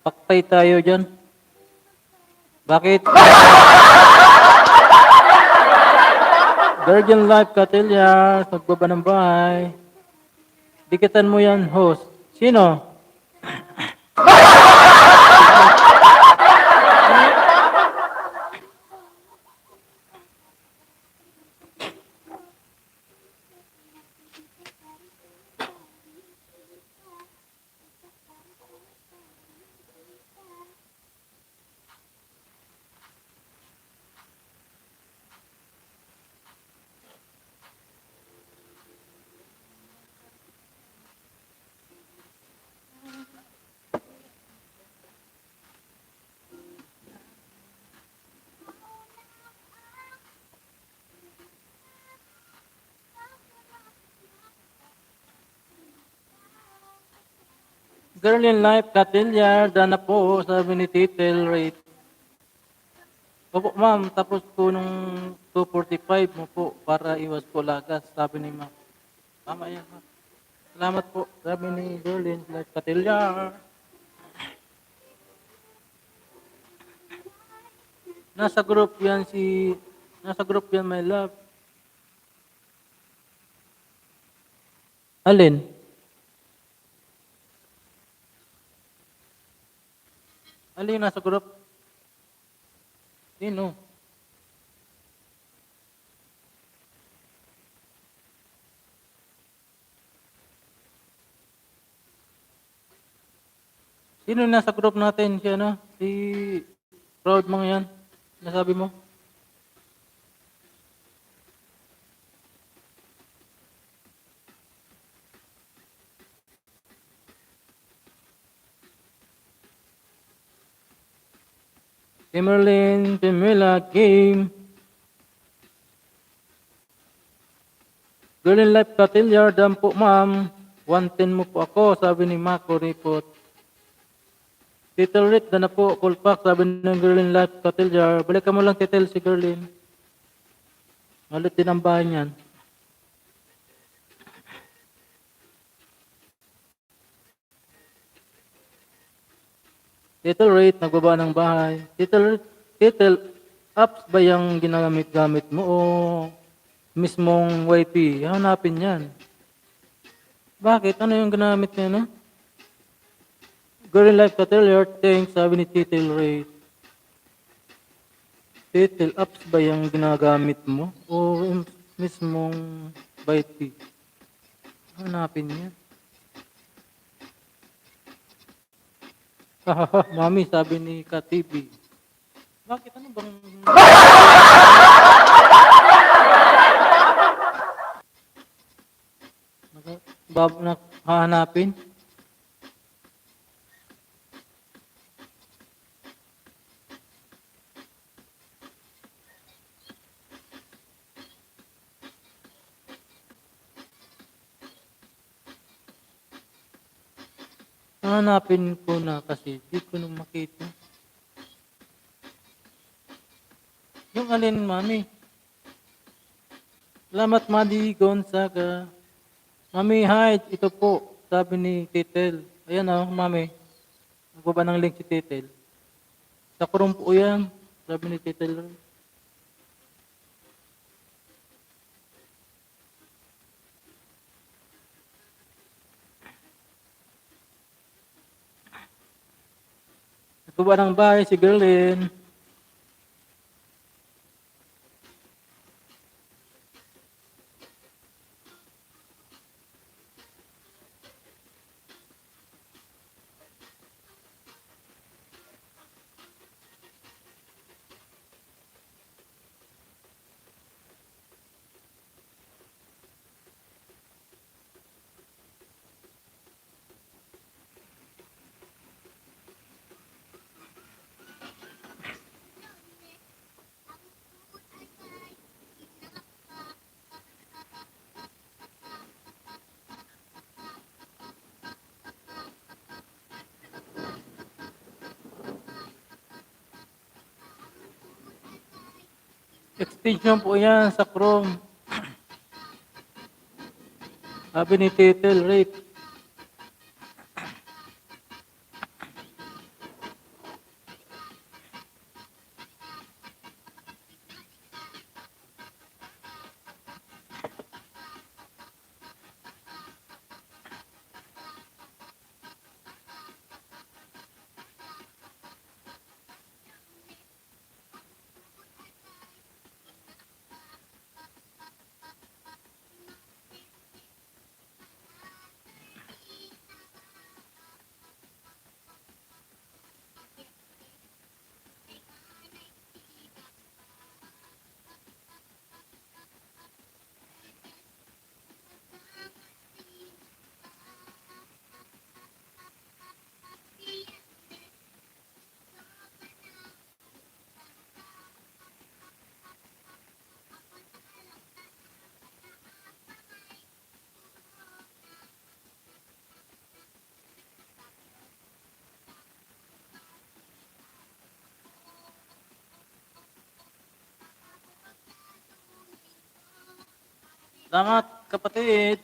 Speaker 1: Paktay tayo dyan. Bakit? Guardian Life Katilyar, nagbaba ng bahay. Dikitan mo yan, host. Sino? Girl in life, Catilyard, na po, sabi ni Titel Rate. Opo, ma'am, tapos po nung 2:45 mo po para iwas po lagas, sabi ni ma'am. Tama yan, ma'am. Salamat po, sabi ni Girl in life, Catilyard. Nasa group yan nasa group yan, my love. Alin? Alin nasa group? Sino? Sino nasa group natin? Si ano? Si Proud mga yan. Nasabi mo? Timberlane, Pamela, Game. Girl in life, Catilyard, po ma'am. 110 mo po ako, sabi ni Mako Report. Titel Rick, na po, call pack, sabi ng Girl in life, Catilyard. Balikan mo lang titel si Girlin. Malit din ang bahay niyan. Title rate, nagbaba ng bahay. Title apps ba yung ginagamit-gamit mo o mismong YP? Hanapin yan. Bakit? Ano yung ginamit niya, no? Girl in life, Catilyard, thanks, sabi ni Title rate. Title apps ba yung ginagamit mo o mismong YP? Hanapin niya. Hahaha, mami, sabi ni Katibi. Bakit? Ano bang... Hahanapin? Hahanapin ko na kasi di ko na makita. Yung alin, mami? Salamat, Madi Gonzaga. Mami, hi. Ito po, sabi ni Titel. Ayan o, mami. Nagbaba ng link si Titel. Sa kurong po yan, sabi ni Titel. Nagbaba ng bahay si Gerlin. Extension po yan sa Chrome. Sabi ni Titel, rate. Salamat, kapatid.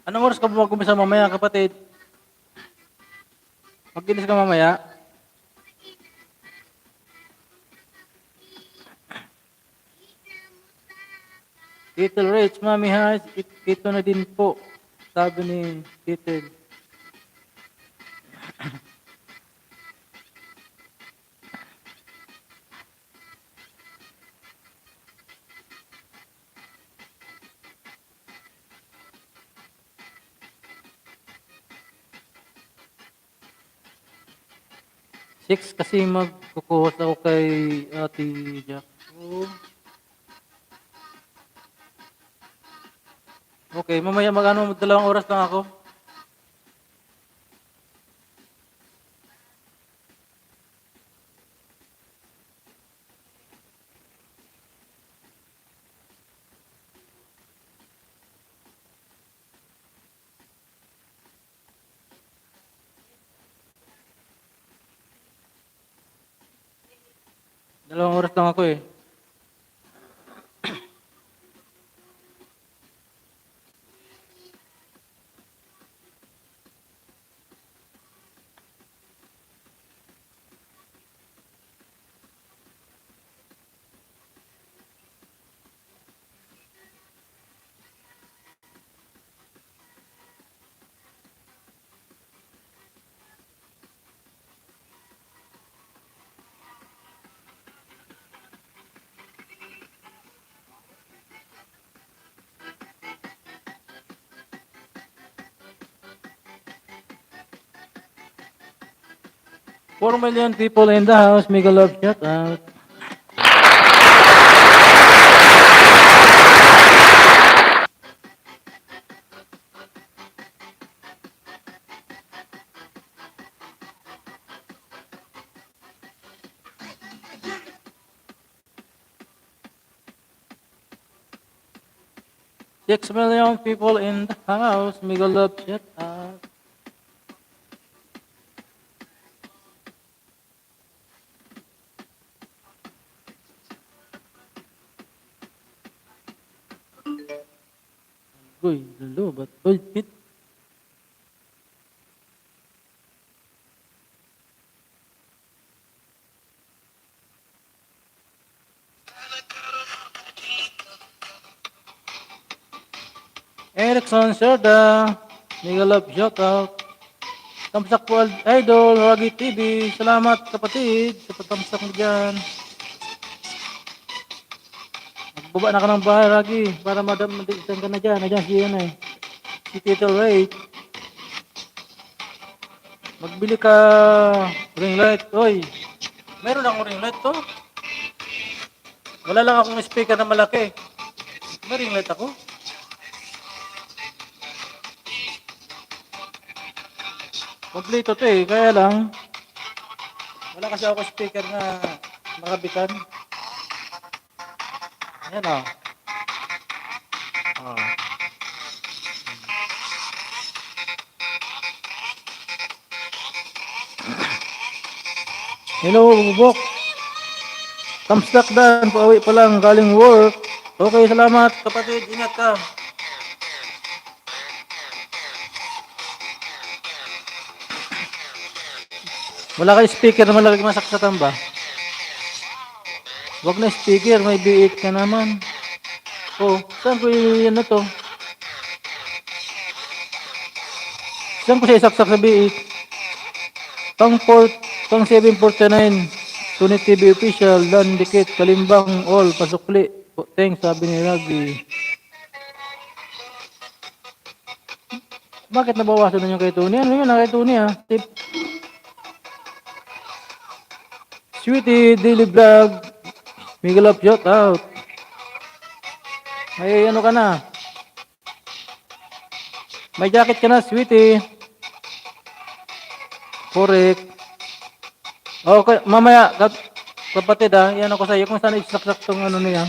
Speaker 1: Anong oras ka mag-umpisa mamaya, kapatid? Mag-ilis ka mamaya? Little Rich, Mami Has, ito na din po. Sabi ni Little. Six kasi magkukuhos ako kay Ate Jack. Oh. Okay, mamaya mag-ano, 2 oras lang ako. Dalawang oras lang ako eh. Four million people in the house. Mega love shout out. Six million people in the house. Mega love shout out. Uy, lalo, ba't? Uy, hit. Erickson Serda. Mega love shout out. Tamsak po Idol, Ragi TV. Salamat kapatid sa patamsak mo dyan. Magbaba na ka ng bahay, Ragi, para madam-madisan ka na dyan. Nadyan si yan eh. Si Tito Ray. Magbili ka ring light. Oy, meron akong ring light to. Wala lang akong speaker na malaki. May ring light ako. Kompleto to eh, kaya lang wala kasi ako speaker na makabitan. Ayan o. Oh. Hello, Bubok. Kamstak Dan, pauwi pa lang, galing work. Okay, salamat kapatid, ingat ka. Wala kayo speaker na malaki masaksatan ba? Wag na speaker, may B8 ka naman. Oh, saan ko ano to? Saan ko siya isaksak sa B8? Pang 749. Tunit TV official, Dan Dikit, Kalimbang, all, pasukli. Thanks, sabi ni Ragbi. Bakit nabawasan na yung kay Tony? Ano yun, kay Tony ha? Tip. Sweetie, Daily Vlog. Mega love shout out. May ano ka na? May jacket ka na, Sweetie. Correct. Okay, mamaya, kapatid ha, yan ako sa iyo kung saan isaksak tong ano niya.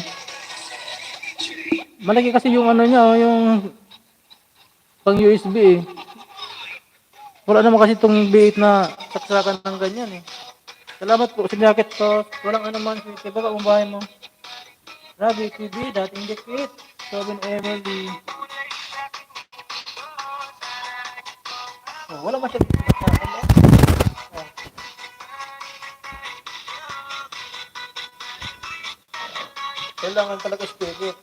Speaker 1: Malaki kasi yung ano niya, yung pang USB eh. Wala naman kasi itong B8 na saksakan ng ganyan eh. Salamat po sa jacket ko. Walang ano man. Baka umbahay mo. Grabe, TV, dating dikit. 7 Emily. Oh, wala masyadong saksakan eh. Oh. Kailangan talaga speaker.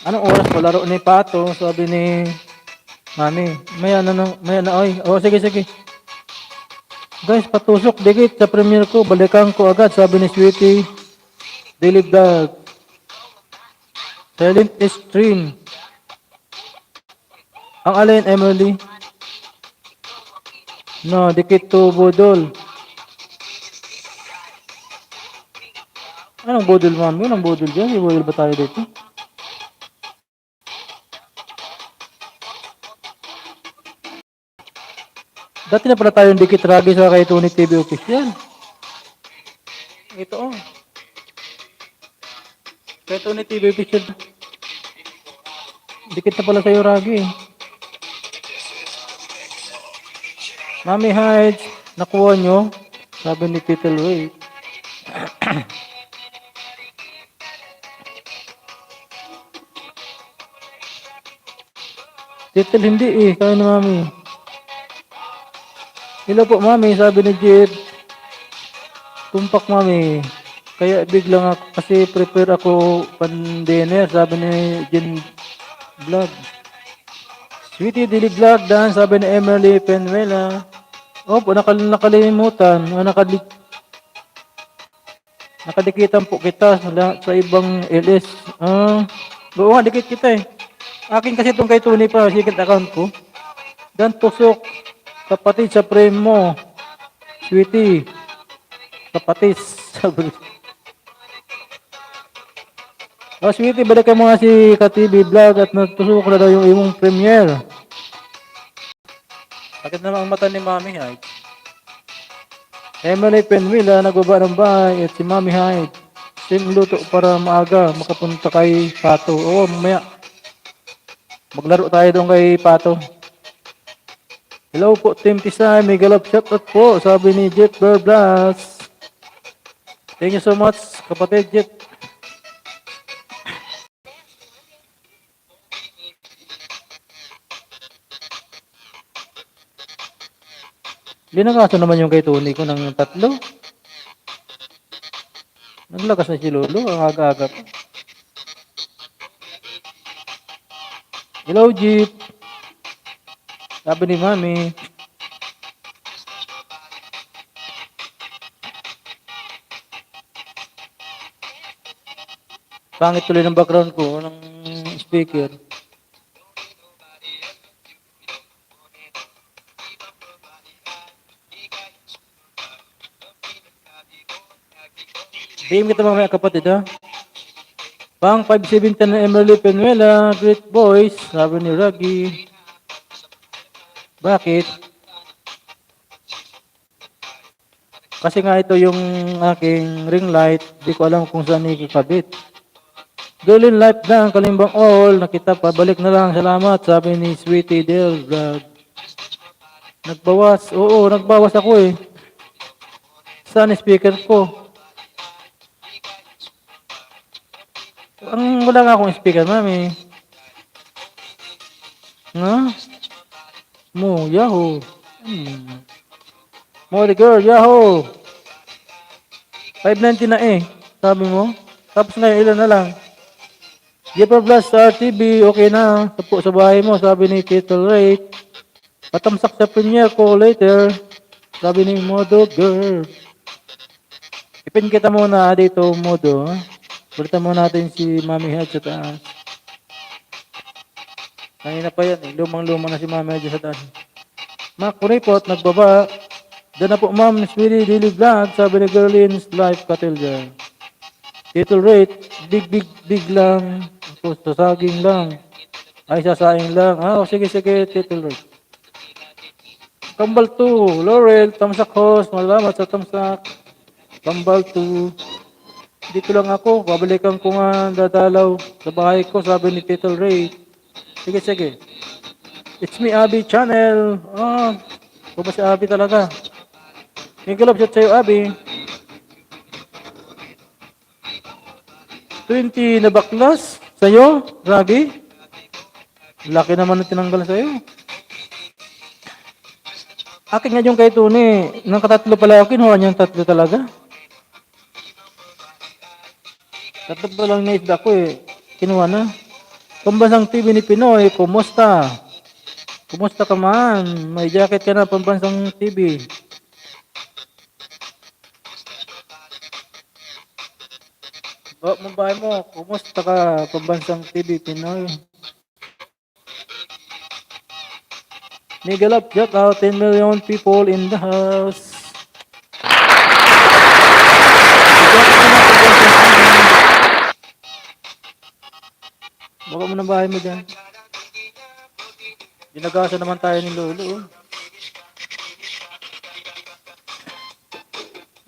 Speaker 1: Anong oras pa laro ni Pato? Sabi ni Mami. Oy. Oh, sige, sige. Guys, patusok dikit sa premiere ko. Balikan ko agad. Sabi ni Sweetie. Daily Vlog. Silent Stream. Ang alin, Emily? No, dikit to budol. Anong budol, Mami? Anong budol dyan? May budol ba tayo dito? Dati na pala tayong dikit ragi sa kay Tony TV Official. Ito oh. Kay Tony TV Official. Dikit na pala sa'yo ragi. Mami Hides, nakuha nyo? Sabi ni Titel Ray. Titel hindi eh, kaya ni Mami. Hello po Mami, sabi ni Jed. Tumpak Mami. Kaya biglang ako, kasi prepare ako pan-dinner, sabi ni Jen Vlog. Sweetie Dili Vlog dan, sabi ni Emily Penuela. Opo, nakalimutan. Nakadikitan po kita sa ibang LS. Oo nga, dikit kita eh. Akin kasi itong kay Tony pa, secret account ko. Dan tusok. Kapatid sa frame mo. Sweetie. Kapatid. Sabi. Oh, Sweetie, balikan mo nga si Ka-TV Vlog at nagtusok na daw yung imong premiere. Bakit naman ang mata ni Mami Hyde? Emily Penwila, nagbaba ng bahay at si Mami Hyde. Luto para maaga makapunta kay Pato. Oo, mamaya. Maglaro tayo doon kay Pato. Hello po, Team Tisay. Mega love shoutout po, sabi ni Jeff Berblas. Thank you so much, kapatid Jeff. Linakaso naman yung kay Tony ko ng 3. Naglakas na si Lolo, ang aga-aga pa. Hello, Jeep. Sabi ni Mami. Pangit tuloy ng background ko ng speaker. Game kita mamaya kapatid ha. Pang 570 na Emily Penuela, great boys, sabi ni Raggy. Bakit? Kasi nga ito yung aking ring light, di ko alam kung saan ikikabit. Girl in life lang, kalimbang all, nakita pa, balik na lang, salamat, sabi ni Sweetie Del Rag. Nagbawas, oo, nagbawas ako eh. Saan speaker ko? Wala nga akong speaker, Mami. Nga? Mo, Yahoo. Mo, the girl, Yahoo. 590 na eh, sabi mo. Tapos ngayon, ilan na lang. Jeper Blast Star TV, okay na. Tapo sa bahay mo, sabi ni Title Rate. Patamsak sa premiere ko later, sabi ni Modo Girl. Ipin kita muna dito, Modo. Palitan mo natin si Mami Head sa taas. Kanina pa yan eh. Lumang-luma na si Mami Head sa taas. Mac Report, nagbaba. Diyan na po Ma'am Sweetie Daily Vlog. Sabi ni Girlin's Life Katilja. Title rate, big lang. Tapos sasaging lang. Ay, sasaing lang. Sige, title rate. Kambal 2, Laurel, Tamsak Host. Malamat sa Tamsak. Kambal 2. Dito lang ako, babalikan ko nga dadalaw sa bahay ko, sabi ni Tito Ray. Sige, sige. It's me, Abby Channel. Ah, ito ba si Abby talaga? Thank you, love shot sa'yo, Abby. 20 na baklas sa'yo, Ragi. Laki naman na tinanggal sa'yo. Akin nga yung kay Tony. Nang katatlo pala ako, kinuha niyang tatlo talaga. Tatlo pa lang na ko eh. Kinuha na. Pambansang TV ni Pinoy, kumusta? Kumusta ka man? May jacket ka na, pambansang TV. Mumbahay mo, kumusta ka, pambansang TV Pinoy? Miguel up, shout out, 10 million people in the house. Baka mo ng bahay mo dyan. Ginagasa naman tayo ni Lolo.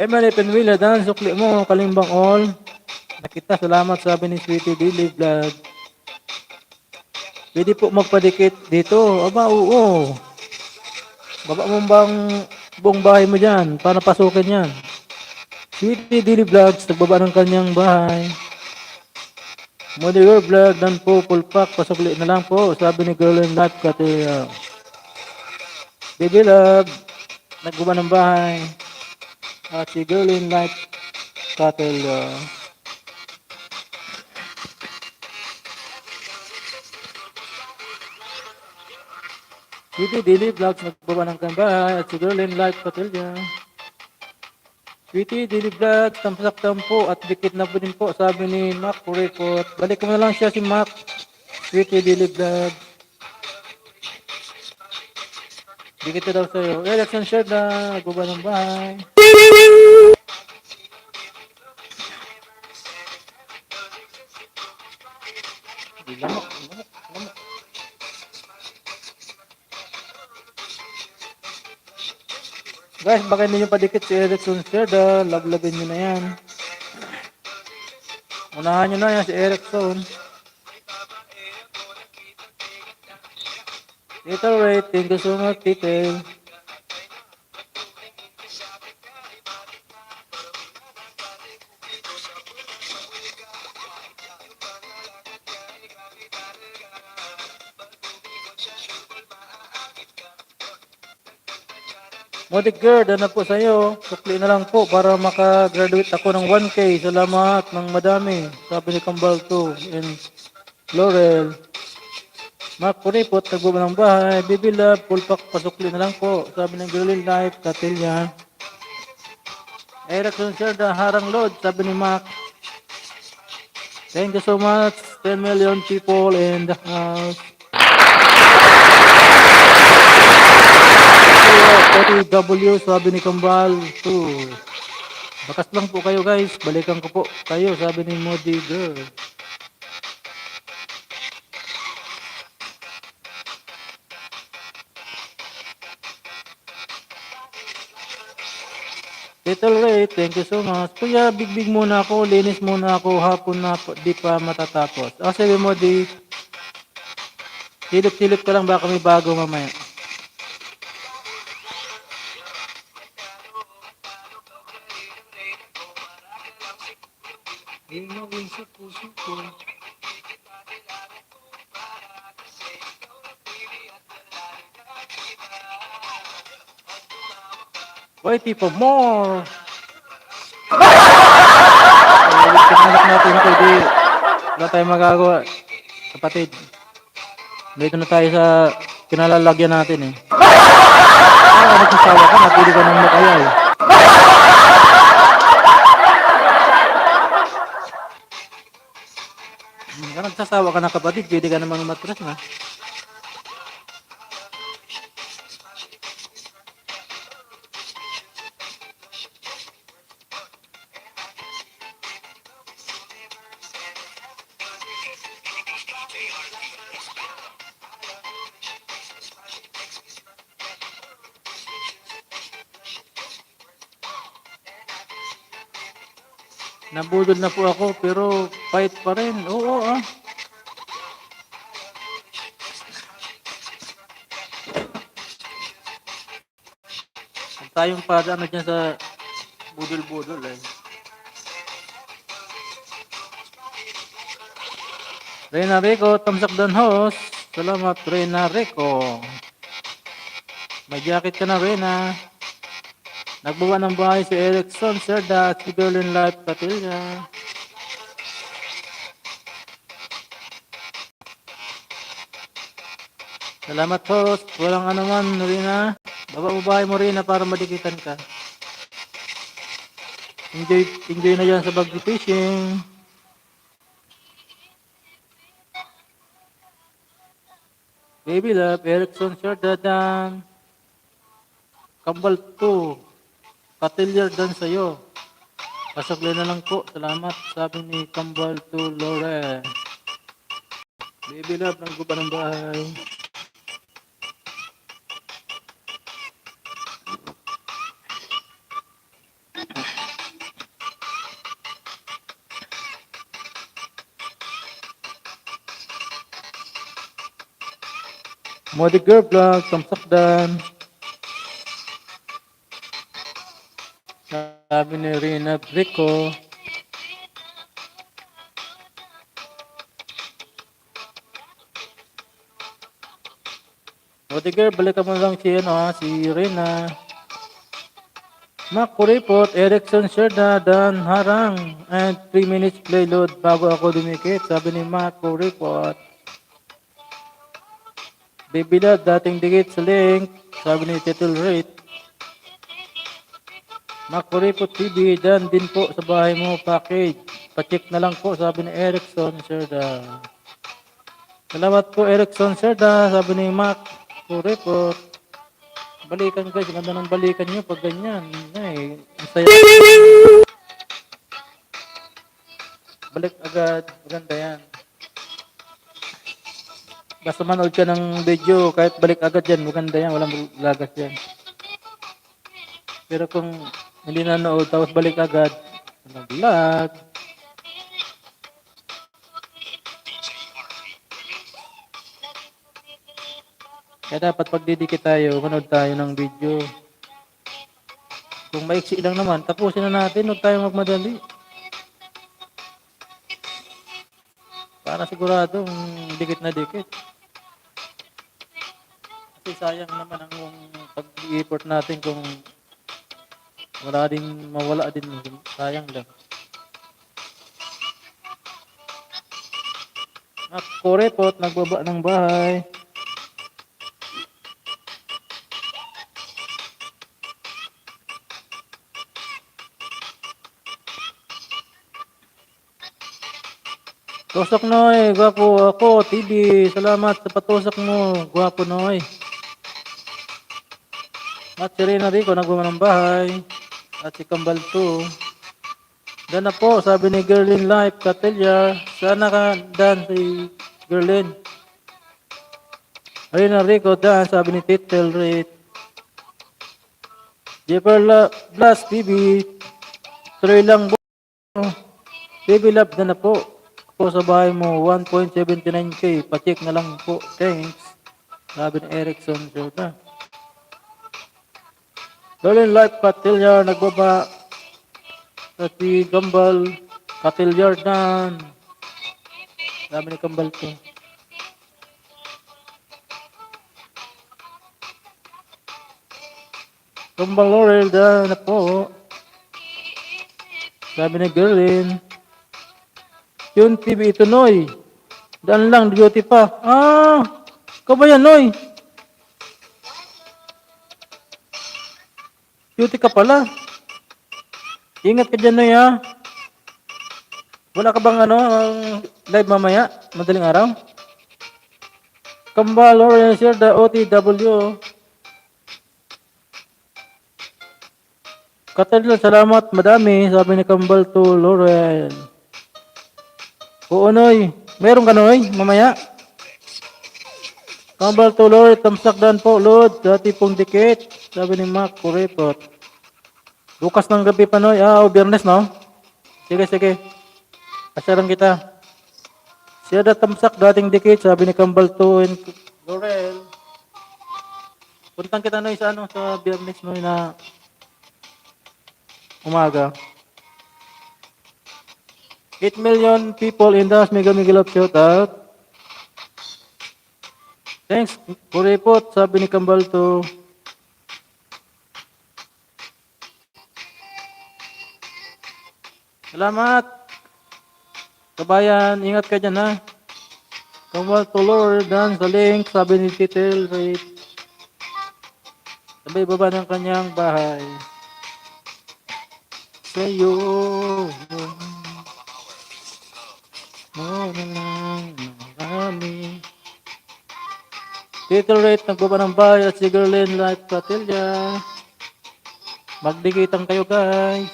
Speaker 1: Emily Penwila, dan sukli mo, kalimbang all. Nakita, salamat sabi ni Sweetie Daily Vlog. Pwede po magpadikit dito. Aba, oo. Baba mo bang buong bahay mo dyan para pasukin yan. Sweetie Daily Vlogs, nagbaba ng kanyang bahay. Mother Vlog, dan po, full pack, pasukli na lang po. Sabi ni Girl in Life, kati, Baby Love, nagbaba ng bahay. At si Girl in Life, kati, Sweetie Daily Vlogs, nagbaba ng kanyang bahay. At si Girl in Life, kati, Sweetie Daily Vlogs, tamsak tampo at dikit na po din po, sabi ni Mac Report. Balik mo na lang siya si Mac. Sweetie Daily Vlog. Dikit na daw sa'yo. Election share na, guba ng bahay. Lamok. Guys, baka hindi nyo padikit si Erickson Cerda. Love-lovein nyo na yan. Unahan nyo na yan si Erickson. Tito Ray, thank you so much, Tito. Modik girl, na po sa'yo. Sukli na lang po para makagraduate ako ng 1K. Salamat ng madami. Sabi ni Kambal 2 and Laurel. Mark Puripot, nagbaba ng bahay. Baby Love, full pack, pasukli na lang po. Sabi ng Girl in Life, Katilya. Erickson Cerda, Harang Lord, sabi ni Mac. Thank you so much. 10 million people in the house. OTW, sabi ni Kambal 2. Bakas lang po kayo guys. Balikan ko po kayo, sabi ni Modi Girl. Little Ray, thank you so much. Kuya, bigbig muna ako. Linis muna ako. Hapon na di pa matatapos. Sabi mo di, silip-silip ka lang baka may bago mamaya. Waiting for more. Pinanak natin ito, di. Wala tayong magagawa. Kapatid. Dito na tayo sa kinalalagyan natin eh. Nagsasawa ka, napili ka ng makaya eh. Nagsasawa ka na kapatid, pwede ka namang matras na. Nabudol na po ako pero fight pa rin. Oo ah. Ang tayong pada ano dyan sa budol-budol eh. Reyna Rico, thumbs up down host. Salamat Reyna Rico. May jacket ka na Reyna. Nagbuwa ng bahay si Erickson, Serda at si Berlin Life Patilya. Salamat host. Walang anuman Reyna. Baba mo bahay mo Reyna para madikitan ka. Enjoy na dyan sa bag fishing. Baby Love, Erickson, Serda Dan. Kambal 2. Patilya dan sa'yo. Pasok na lang po. Salamat. Sabi ni Kambal 2 Lore. Baby Love, nagguba ng bahay. Modi Girl Vlog, thumbs up dan. Sabi ni Rina Rico. Modi Girl, balikan mo lang si Rina. Mac Report, Erickson Serda, Dan Harang, and 3 minutes play load bago ako dumikit. Sabi ni Mac Report. Baby Love, dating dikit sa link. Sabi ni Title Rate. Makuripot TV, dan din po sa bahay mo package. Pacheck na lang po, sabi ni Erickson Serda. Salamat po Erickson Serda, sabi ni Mac Kuripot. Balikan guys, ganda ng balikan nyo pag ganyan. Ay, masaya. Balik agad, maganda yan. Basta manood ka ng video, kahit balik agad yan, maganda yan, walang lagas yan. Pero kung hindi nanood, tapos balik agad, nag-lag. Kaya dapat pagdidikit tayo, manood tayo ng video. Kung maiksi lang naman, tapusin na natin, huwag tayo magmadali. Para siguradong dikit na dikit. Kasi sayang naman ang pag-i-effort natin kung wala din, mawala din. Sayang lang. Ako report, nagbaba ng bahay. Tusok Noy, gwapo ako, TV. Salamat sa patusok mo, gwapo Noy. At si Rina Rico, nagbuman ng bahay. At si Kambal 2. Dan na po, sabi ni Gerlin Life, Katelya. Sana ka, Dan, si Gerlin. Rina Rico, Dan, sabi ni Titel Rate. Jeperla Blast TV. Tuloy lang po. TV Love, dan na po. Po sa bahay mo, 1.79k. Pacheck na lang po. Thanks. Sabi ni Erickson Serda. Berlin Life Katilyar nagbaba. At si Kambal Katilyar Dan. Sabi ni Kambal ko. Kambal Laurel Dan na po. Sabi ni Gerlin. Yun TV ito Noy. Daan lang, duty pa. Ikaw ba yan Noy? Duty ka pala. Ingat ka dyan Noy ha. Wala ka bang live mamaya? Madaling araw? Kambal, Lawrence, Serda, OTW. Katalila, salamat, madami. Sabi ni Kambal to Lawrence. Oo, Noy. Meron ka, Noy? Mamaya. Kambal to Lord. Tamsak dan po, Lord. Dati pong dikit. Sabi ni Mac Kuripot. Bukas ng gabi pa, Noy. Biyernes, no? Sige, sige. Pasyaran kita. Si Ada Tamsak, dating dikit, sabi ni Kambal to and Laurel. Puntang kita Noy sa ano, sa Biyernes Noy na umaga. 8 million people in the Mega Miguel of shoutout. Thanks, Kuripot, sabi ni Kambal to. Salamat. Kabayan, ingat ka dyan ha. Kambal to Lord, dan sa link, sabi ni Titel, right. Sabay baba ng kanyang bahay. Sa'yo, mo na lang marami. Titel rate, nagbaba ng bahay at si Gerlin Light Patilya. Magdikitan kayo guys.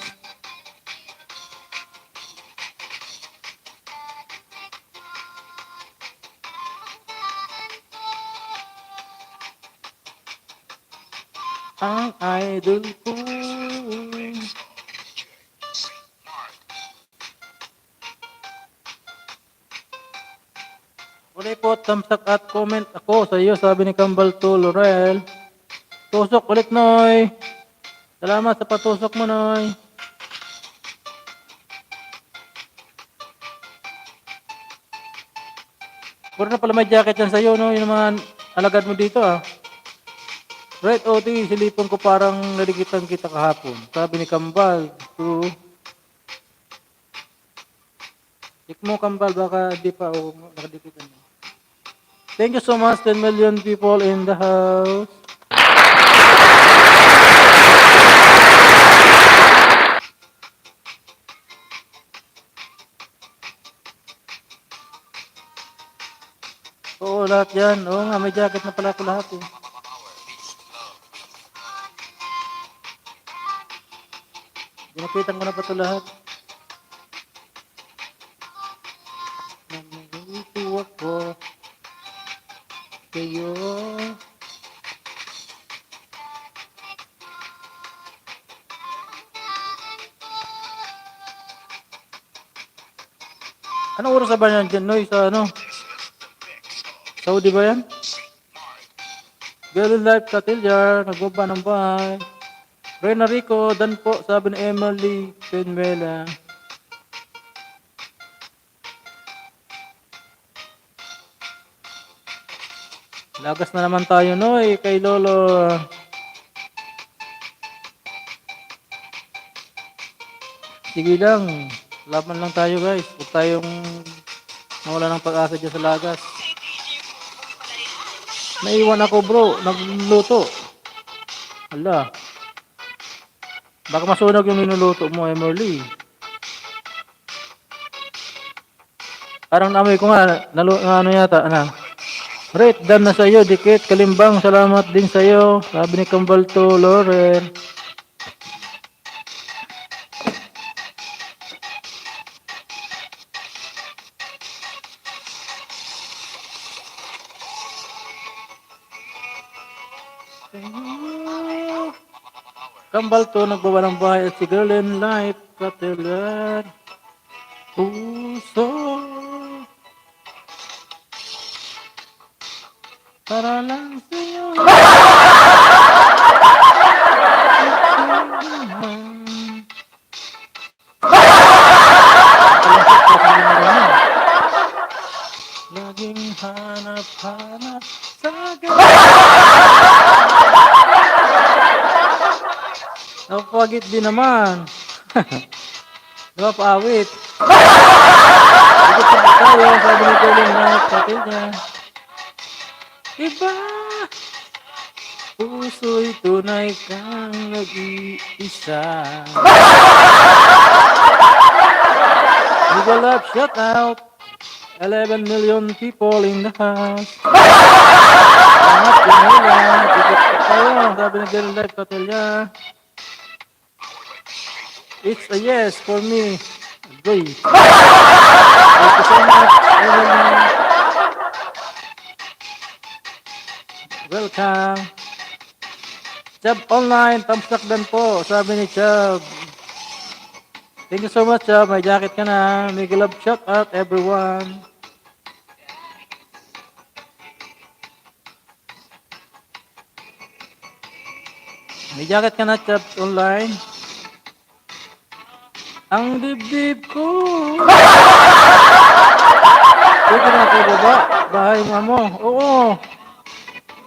Speaker 1: Ang idol ko. Ulit po, thumbs up at comment ako sa iyo, sabi ni Kambal to Laurel. Tusok ulit, Noy. Salamat sa patusok mo, Noy. Puro na pala may jacket yan sa'yo, no? Yung mga alagad mo dito, ah. Right, OT, silipon ko parang naligitan kita kahapon. Sabi ni Kambal to... Check mo, Kambal, baka di pa o nakadikitan mo. Thank you so much, 10 million people in the house. Oo, lahat yan. Oo nga, may jacket na pala ako lahat eh. Ginapitan ko na pa ito lahat. Nandito ako kayo. Anong oras ba yan dyan, Noy? Sa ano? Saudi ba yan? Girl Life Katiljar, nagbaba ng bahay. Rena Rico, dan po, sabi ni Emily Penuela. Lagas na naman tayo, Noy, kay Lolo. Sige lang, laban lang tayo guys. Huwag tayong nawala ng pag-asa dyan sa lagas. Naiwan ako bro, nagluluto. Hala. Baka masunog yung ninuluto mo, Emily. Parang namoy ko nga, ano yata, ano. Rate, dan na sa'yo, dikit, kalimbang, salamat din sa'yo. Sabi ni Kambal to Laurel. Kambal to, nagbawa ng bahay at si Gerlin Life, Katelan. Puso. Para lang sa'yo. Laging hanap-hanap sa napagit din naman. Diba paawit? Ikot pa tayo, sabi ni Colin na kapatid niya. Iba, puso'y tunay kang nag-iisa. Miguel Love, shout out. 11 million people in the house. Salamat din nila. Ikot pa tayo, sabi ni Girl Life Katelya. It's a yes for me. Agree. Thank you so much, Emily. Welcome. Chab online, thumbs up din po, sabi ni Chab. Thank you so much, may jacket ka na. Mega love shout out everyone. May jacket ka na, Chaps Online. Ang dibdib ko. Dito na ako baba. Bahay mo mo. Oo.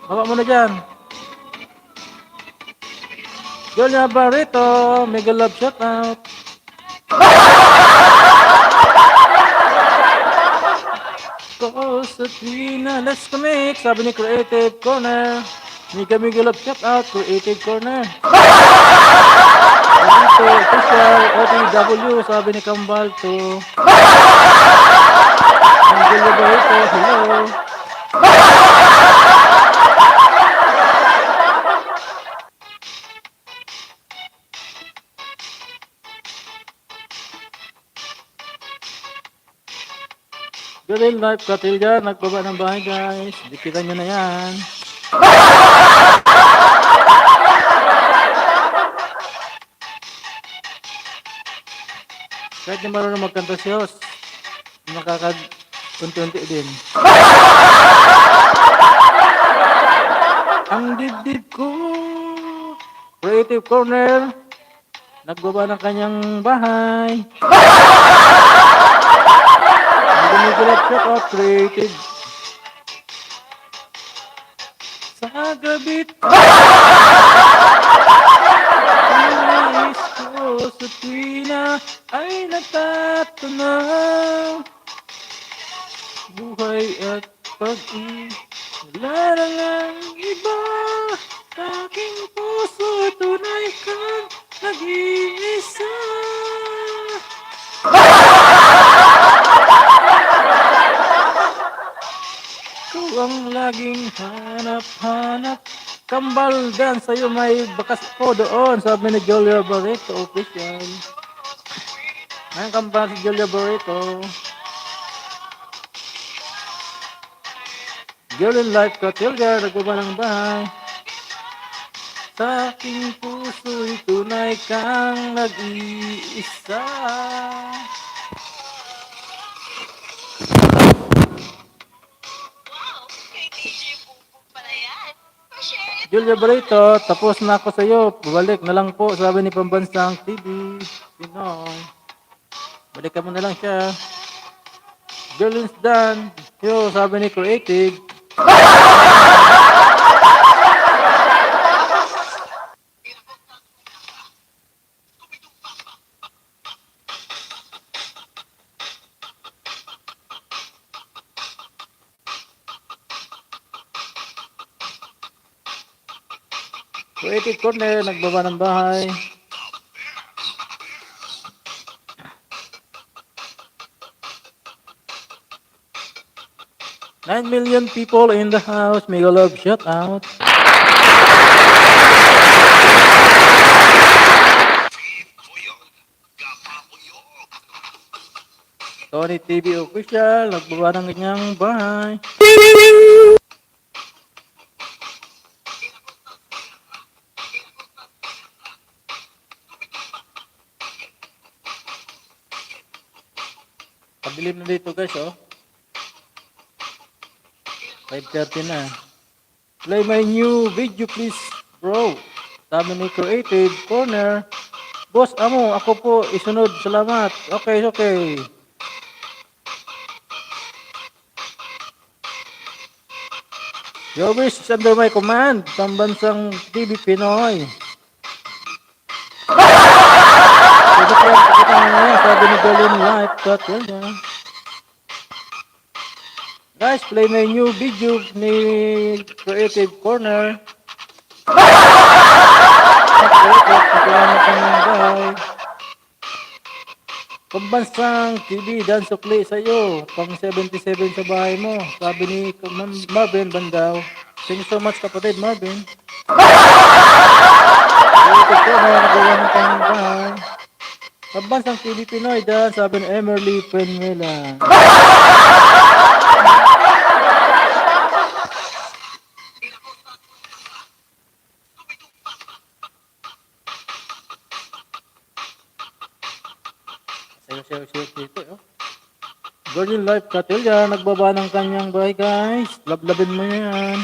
Speaker 1: Baba mo na dyan. Julia Barreto. Mega love shout out. Ko sa Trina. Let's commit. Sabi ni Creative Corner. Mega love shout out. Creative Corner. Dito, official OTW. Sabi ni Kambal to. Ang Julia Barreto. Hello. Real life Katilya, nagbaba ng bahay guys. Dikitan nyo na yan. Kahit di marunong magkanta si Hos, makakag-unti-unti din. Ang dibdib ko, Creative Corner, nagbaba ng kanyang bahay. Gumigilap siya ko, Creative. Sa gabit nais ko sa tuwina ay natatunaw. Buhay at pag-ibig, wala na lang iba. Sa aking puso tunay kang nag-iisa. Ikaw ang laging hanap-hanap. Kambal dan sa'yo may bakas ko doon. Sabi ni Julia Barreto, official. Ayan kambal si Julia Barreto. Julian Life Katilga, nagbaba ng bahay. Sa aking puso'y tunay kang nag-iisa. Julia Barreto, tapos na ako sa iyo. Balik na lang po, sabi ni Pambansang TV. Pinoy. Balikan mo na lang siya. Julian's done. Yo, sabi ni Creative. Creative Corner, nagbaba ng bahay. Nine million people in the house. Mega love shout out. Tony TV official, nagbaba ng kanyang bahay. Padilim na dito guys, oh. 5:30 na. Play my new video please, bro. Sabi ni Creative Corner. Boss, amo, ako po isunod. Salamat. Okay, okay. Your wish is under my command. Pambansang TV Pinoy. Sabi ni Golden Life. Guys, play my new video ni Creative Corner. Pambansang TV, dan sukli sa'yo. Pang 77 sa bahay mo. Sabi ni Marvin Bandaw. Thank you so much kapatid Marvin. Creative Corner, nagawa ng kanyang bahay. Pambansang TV Pinoy, dan sabi ni Emerly Penuela. Sayo-sayo dito, oh. Virgin Life Catilla, nagbaba ng kanyang bahay, guys. Lablabin mo yan.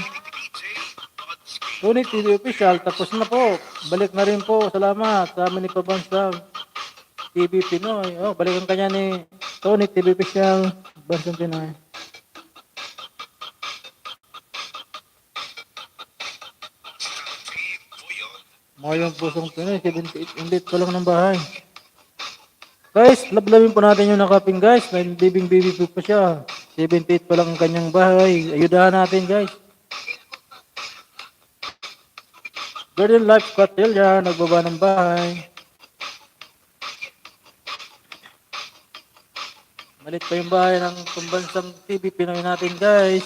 Speaker 1: Tony TV Official, tapos na po. Balik na rin po. Salamat sa amin ni Pabansang TV Pinoy. Oh, balikan kanya ni Tony TV Official, Bansang Pinoy. Mayong pusong Pinoy, 78 ulit pa lang ng bahay. Guys, lablabin po natin yung nakaping, guys. May baby pa siya. 78 pa lang ang kanyang bahay. Ayudahan natin, guys. Garden Life Catilla, nagbaba ng bahay. Malit pa yung bahay ng Pambansang TV Pinoy natin, guys.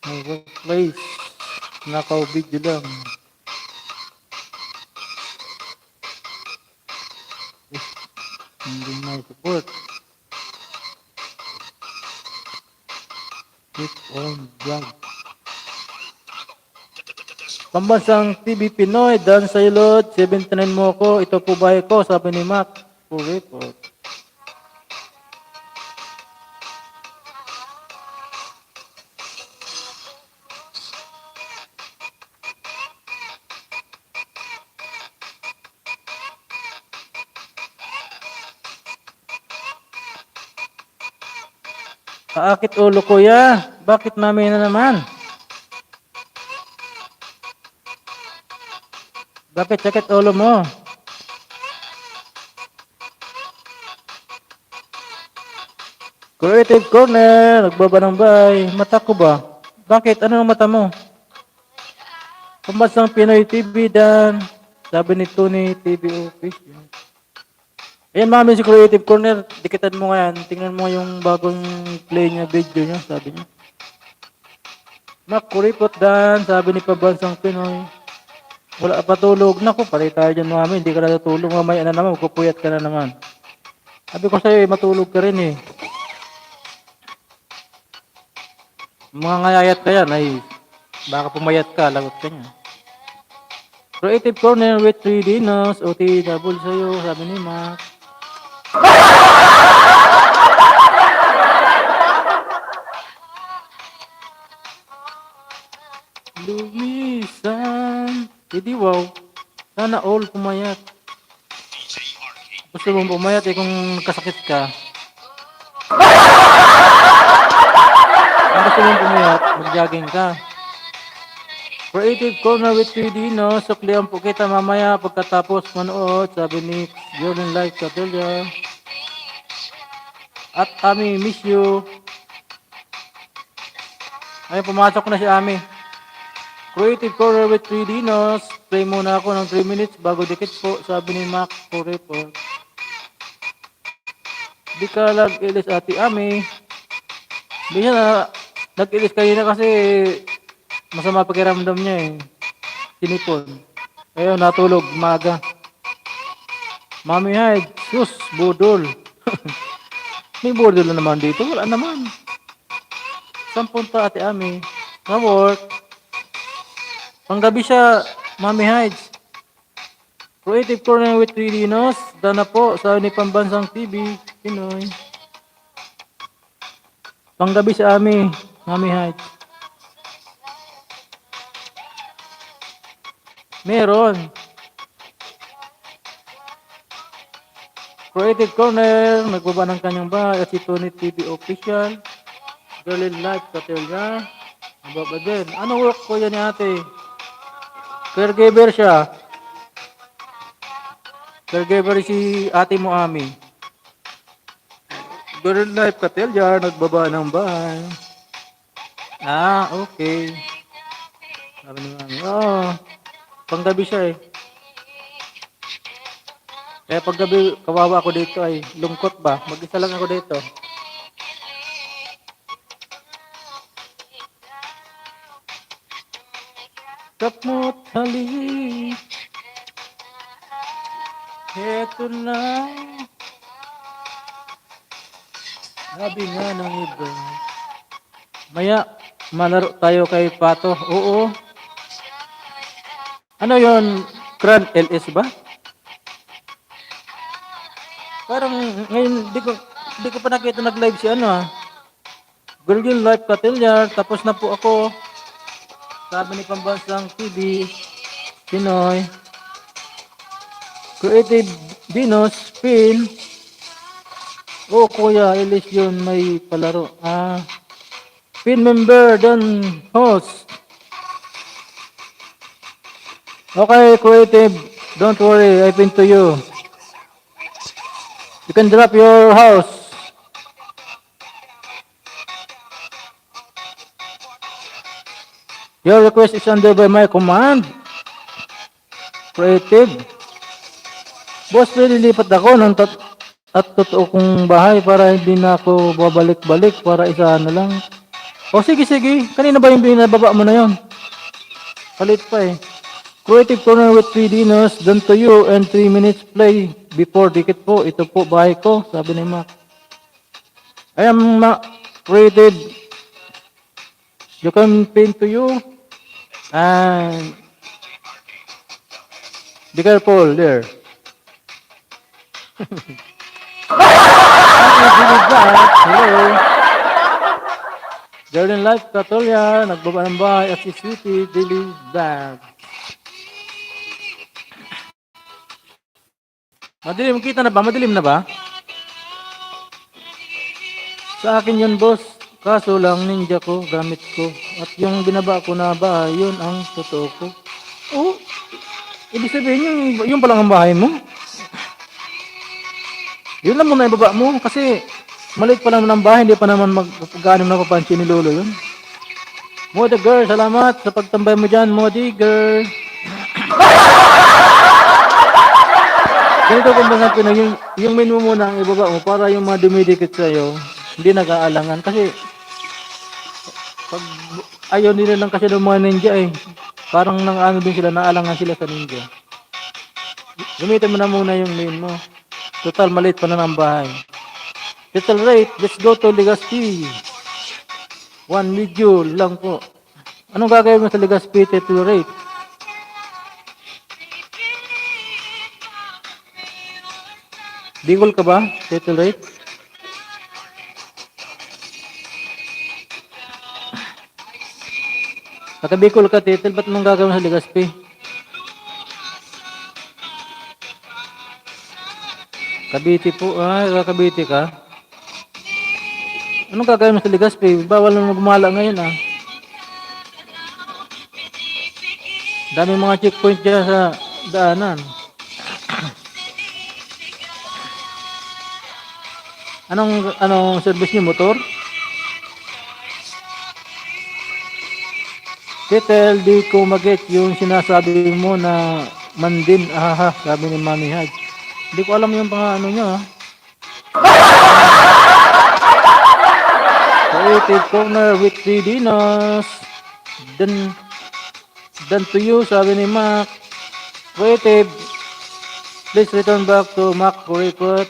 Speaker 1: My workplace. Nakaw video lang. Hindi may support. Click on vlog. Pambansang TV Pinoy, Dan Sailot, 79 mo ko. Ito po bahay ko, sabi ni Mac. Full report. Paakit ulo kuya. Bakit mami na naman? Bakit sakit ulo mo? Creative Corner, nagbaba ng bay. Mata ko ba? Bakit? Ano ang mata mo? Pambansang Pinoy TV, Dan. Sabi ni Tony TV Office. Ayan mami si Creative Corner. Dikitan mo nga yan. Tingnan mo yung bagong play niya, video niya. Sabi niya. Mac, kuripot, Dan. Sabi ni Pambansang Pinoy. Wala pa tulog. Naku, pare tayo dyan mami. Hindi ka na natulog. Mamaya na naman. Magpupuyat ka na naman. Sabi ko sa'yo, matulog ka rin eh. Mga ngayayat ka yan ay baka pumayat ka. Lagot ka niya. Creative Corner with 3D nose. OT double sa'yo. Sabi ni Mac. Lumisan. Hindi wow. Sana all pumayat. Gusto mong pumayat eh kung kasakit ka. Kung gusto mong pumayat, mag-jogging ka. Creative Corner with 3D, no? Suklihan po kita mamaya pagkatapos manood. Sabi ni Jordan Life Catilla. At Ami, miss you. Ay, pumasok na si Ami. Creative Corner with 3D, no? Play muna ako ng 3 minutes bago dikit po. Sabi ni Mac po report. Di ka nag-ilis ati Ami. Di siya na nag-ilis kanina kasi masama pakiramdam niya eh. Sinipon. Ayun, natulog, maga. Mami Hyde, sus, budol. May budol na naman dito, wala naman. Saan punta ate Ami? Na-work. Panggabi siya, Mami Hyde. Creative Corner with 3D nose. Dana po sa ni Pambansang TV, Pinoy. Panggabi sa Ami, Mami Hyde. Meron. Creative Corner, nagbaba ng kanyang bahay at si Tony TV Official. Berlin Live Catilla. Nababa din. Anong work ko yan ni ate? Caregiver siya. Caregiver si ate mo Ami. Berlin Live Catilla, nagbaba ng bahay. Ah, okay. Sabi ni Mami, oh, panggabi siya eh. Kaya paggabi, kawawa ako dito ay lungkot ba? Mag-isa lang ako dito. Kapmot halik. Heto na. Sabi nga ng iba. Maya, malaro tayo kay Pato. Oo. Ano yon? Grand LS ba? Parang ngayon, di ko pa nakita nag-live si ano ah. Virgin Life Catelliar, tapos na po ako. Sabi ni Pambansang TV, Pinoy, Creative Venus, Phil. Oh, Kuya, Elis yun, may palaro. Pin member, then host. Okay, Creative, don't worry, I pin to you. You can drop your house. Your request is under by my command. Creative. Boss, pwede lipat ako ng at totoo kong bahay para hindi na ako babalik-balik para isa na lang. O sige, sige. Kanina ba yung binababa mo na yon? Palit pa eh. Creative Corner with 3 dinners, done to you, and 3 minutes play before ticket po. Ito po bahay ko, sabi ni Mac. I am Mac Creative. You can pin to you. And be careful there. Hello. Garden Life Katolia, nagbaba ng bahay at si Sweetie, Daily Vlog. Madilim, kita na ba? Madilim na ba? Sa akin yun, boss. Kaso lang, ninja ko, gamit ko. At yung binaba ko na bahay, yun ang totoo ko. Oh, ibig sabihin, yung palang ang bahay mo. Yun lang muna ibaba mo. Kasi, maliit pa lang ng bahay, hindi pa naman gaano na papansin ni Lolo yun. Modi girl, salamat sa pagtambay mo dyan, Modi girl. Ganito kung ba natin, yung menu mo muna ang ibaba mo para yung mga dumidikit sa'yo, hindi nag-aalangan. Kasi, pag ayaw nila lang kasi ng mga ninja eh. Parang nang ano din sila, naalangan sila sa ninja. Gamitin mo na muna yung main mo. Total, maliit pa na ng bahay. Total rate, let's go to Legazpi. 1 video lang po. Anong gagawin mo sa Legazpi total rate? Bicol ka ba? Total rate? Pagka Bicol ka, Titil, ba't anong gagawin sa Legazpi? Cavite po, Cavite ka? Anong gagawin mo sa Legazpi? Bawal na gumala ngayon Dami mga checkpoint dyan sa daanan. Anong service niyo, motor? Titel, di ko mag-get yung sinasabi mo na mandin, sabi ni Mami Haj. Hindi ko alam yung ano niya, Creative Corner with 3 dinos. Done to you, sabi ni Mac. Creative, please return back to Mac Report.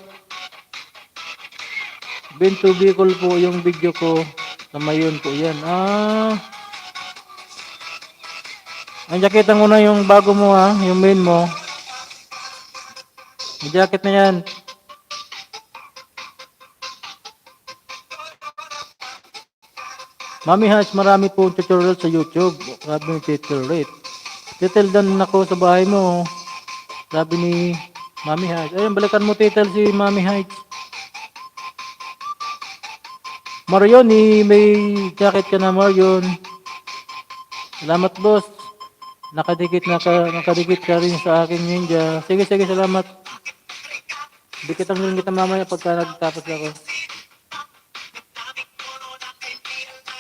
Speaker 1: Been to Bicol po yung video ko. Tamayon po yan. Ang jacket mo na yung bago mo yung main mo. Yung jacket na yan. Mami Hatch, marami po tutorial sa YouTube. Sabi ni Titel Rate. Titel, dan ako sa bahay mo. Sabi ni Mami Hatch. Ayun, balikan mo Titel si Mami Hatch. Marion, may jacket ka na Marion. Salamat boss. Nakadikit ka rin sa akin ninja. Sige, salamat. Dikitang kita mamaya pagka nagtapos ako.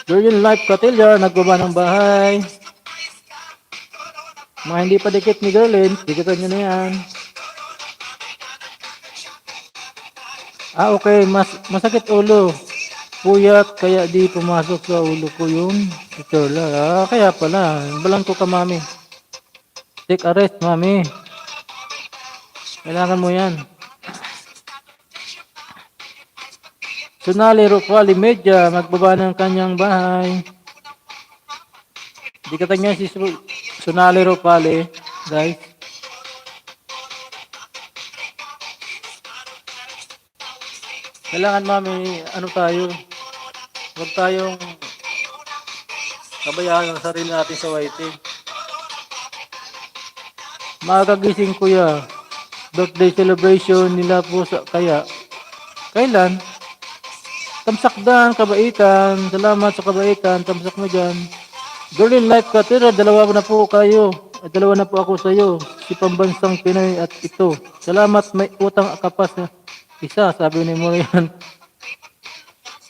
Speaker 1: Virgin Life Catelliar, nagbaba ng bahay. Mga hindi pa dikit ni Girlin, dikitan nyo na yan. Okay, masakit ulo. Puyat, kaya di pumasok sa ulo ko yung tutorial. Kaya pala, balang ko ka mami. Take a rest mami. Kailangan mo yan. Sonali Rupali Media, magbaba ng kanyang bahay. Di kata niya si Sonali Rupali, guys. Kailangan mami, ano tayo, huwag tayong kabayaan ang sarili natin sa waiting. Makagising kuya, birthday celebration nila po sa kaya. Kailan? Tamsakdan, kabaitan. Salamat sa kabaitan. Tamsak mo dyan. Girl in life ka, tira. Dalawa na po kayo. Dalawa na po ako sa iyo. Si Pambansang Pinoy at ito. Salamat, may utang kapas na isa. Sabi ni Morian.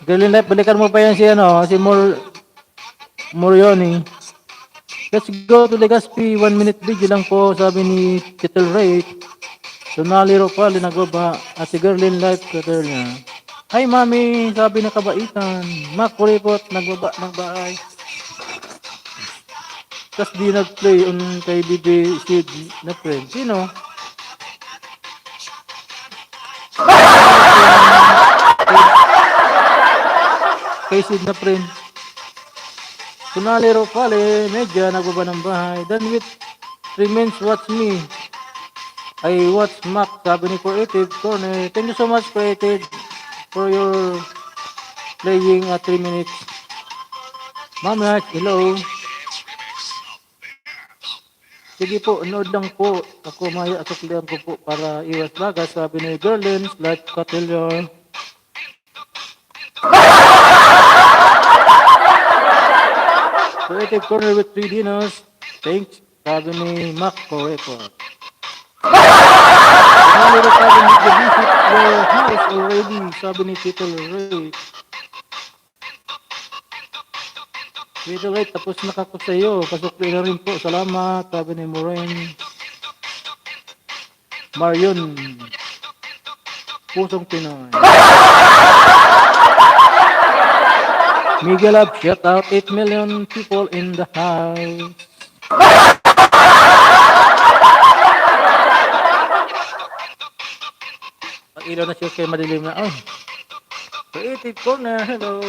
Speaker 1: Girl in life, balikan mo pa yan si Morioni. Let's go to Legazpi. 1 minute video lang po. Sabi ni Title Ray. Sonali Ropali nagbaba. At si Girl in life ka, tira. Hi mami, sabi na kabaitan. Mac Report, nagbaba ng bahay. Tapos di nag-play on kay BB Sid na friend. Sino? Kay Sid na friend. Sonali Ropali, medya nagbaba ng bahay. Then with remains watch me. I watch Mac, sabi ni Creative Corner. Thank you so much Creative for your playing at 3 minutes. Mama, hello. Sige po, nood lang po. Ako maya asuklihan ko po para iwas bagas. Sabi ni Gerlin, like Cotillion. Creative Corner with 3 dinos. Thanks. Sabi ni Mac Report. Sabi ni sabi ni the visit your house already. Sabi ni Tito Ray. Tito Ray, tapos na kako sa iyo. Pasukli na rin po. Salamat. Sabi ni Moraine. Marion. Pusong Pinoy. Miguel Ab, shout out 8 million people in the house. Ang ilaw na siya kay madilim na. Oh. Creative Corner, hello.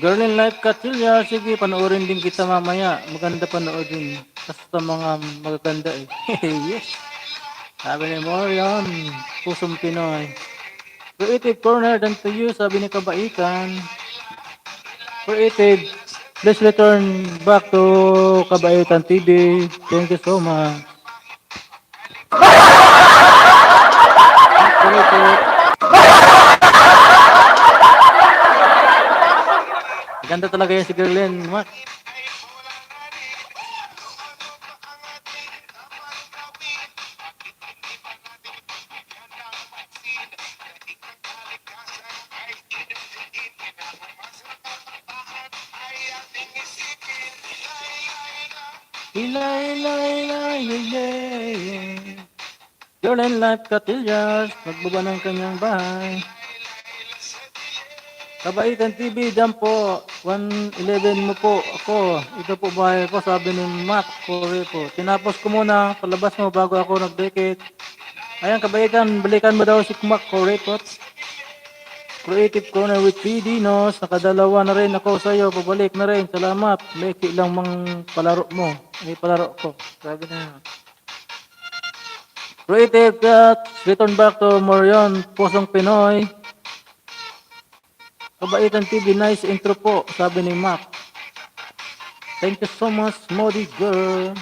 Speaker 1: Girl in Life Katilya, sige, panoorin din kita mamaya. Maganda panoodin. Basta mga magaganda eh. Yes. Sabi ni Morion, Pusong Pinoy. Creative Corner, dan to you, sabi ni Kabaitan. Creative, please return back to Kabaitan TV. Thank you so much. Creative. Ganda talaga yan si Gerlin, Mac. Gerlin Life Katilyas, magbaba ng kanyang bahay. Kabaitan TV, dyan po. 111 mo po ako. Ito po bahay ko, sabi ni Mac Corey po. Tinapos ko muna, palabas mo bago ako nag-decade. Ayan, Kabaitan, balikan mo daw si Mac Corey po. Creative Corner with 3 dinos. Nakadalawa na rin ako sa iyo. Pabalik na rin. Salamat. Leki lang mang palaro mo. May palaro ko. Sabi na. Creative Cat. Return back to Morion. Pusong Pinoy. Kabaitan TV, nice intro po, sabi ni Mac. Thank you so much, Modi girl.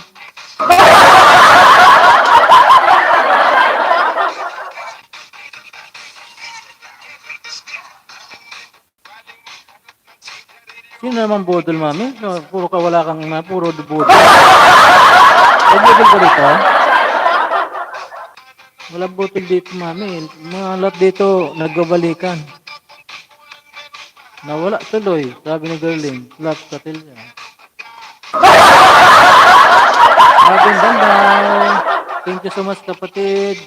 Speaker 1: Sino naman budol, mami? No, puro ka wala kang ima, puro budol. Budol ka dito? Wala budol dito, mami. Mga lahat dito, nagbabalikan. Nawala tuloy, sabi ni Gerling. Love Katilya. Abing Bandaw. Thank you so much, kapatid.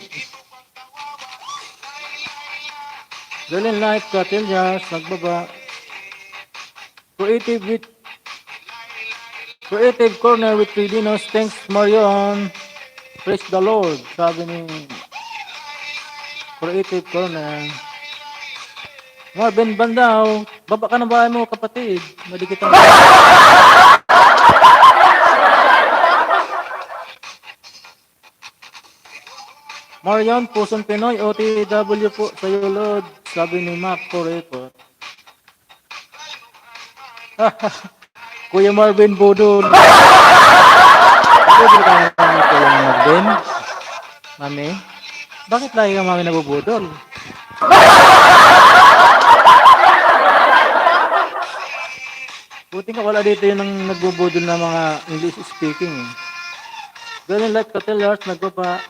Speaker 1: Gerling Light Katilya, nagbaba. Creative Corner with 3 Dinos. Thanks, Marion. Praise the Lord, sabi ni Creative Corner. Marvin Bandaw, baba ka ng bahay mo, kapatid. Madikit ang... Marion, Pusong Pinoy, OTW po sa iyo, Lord. Sabi ni Mac Corepo. Kuya Marvin Budol. Budol ka na kami, Kuya Marvin. Mami, bakit lagi ka mami nabubudol? Buti nga wala dito yung nagbubudol na mga English speaking. Ganun like Catellars, nagpapa.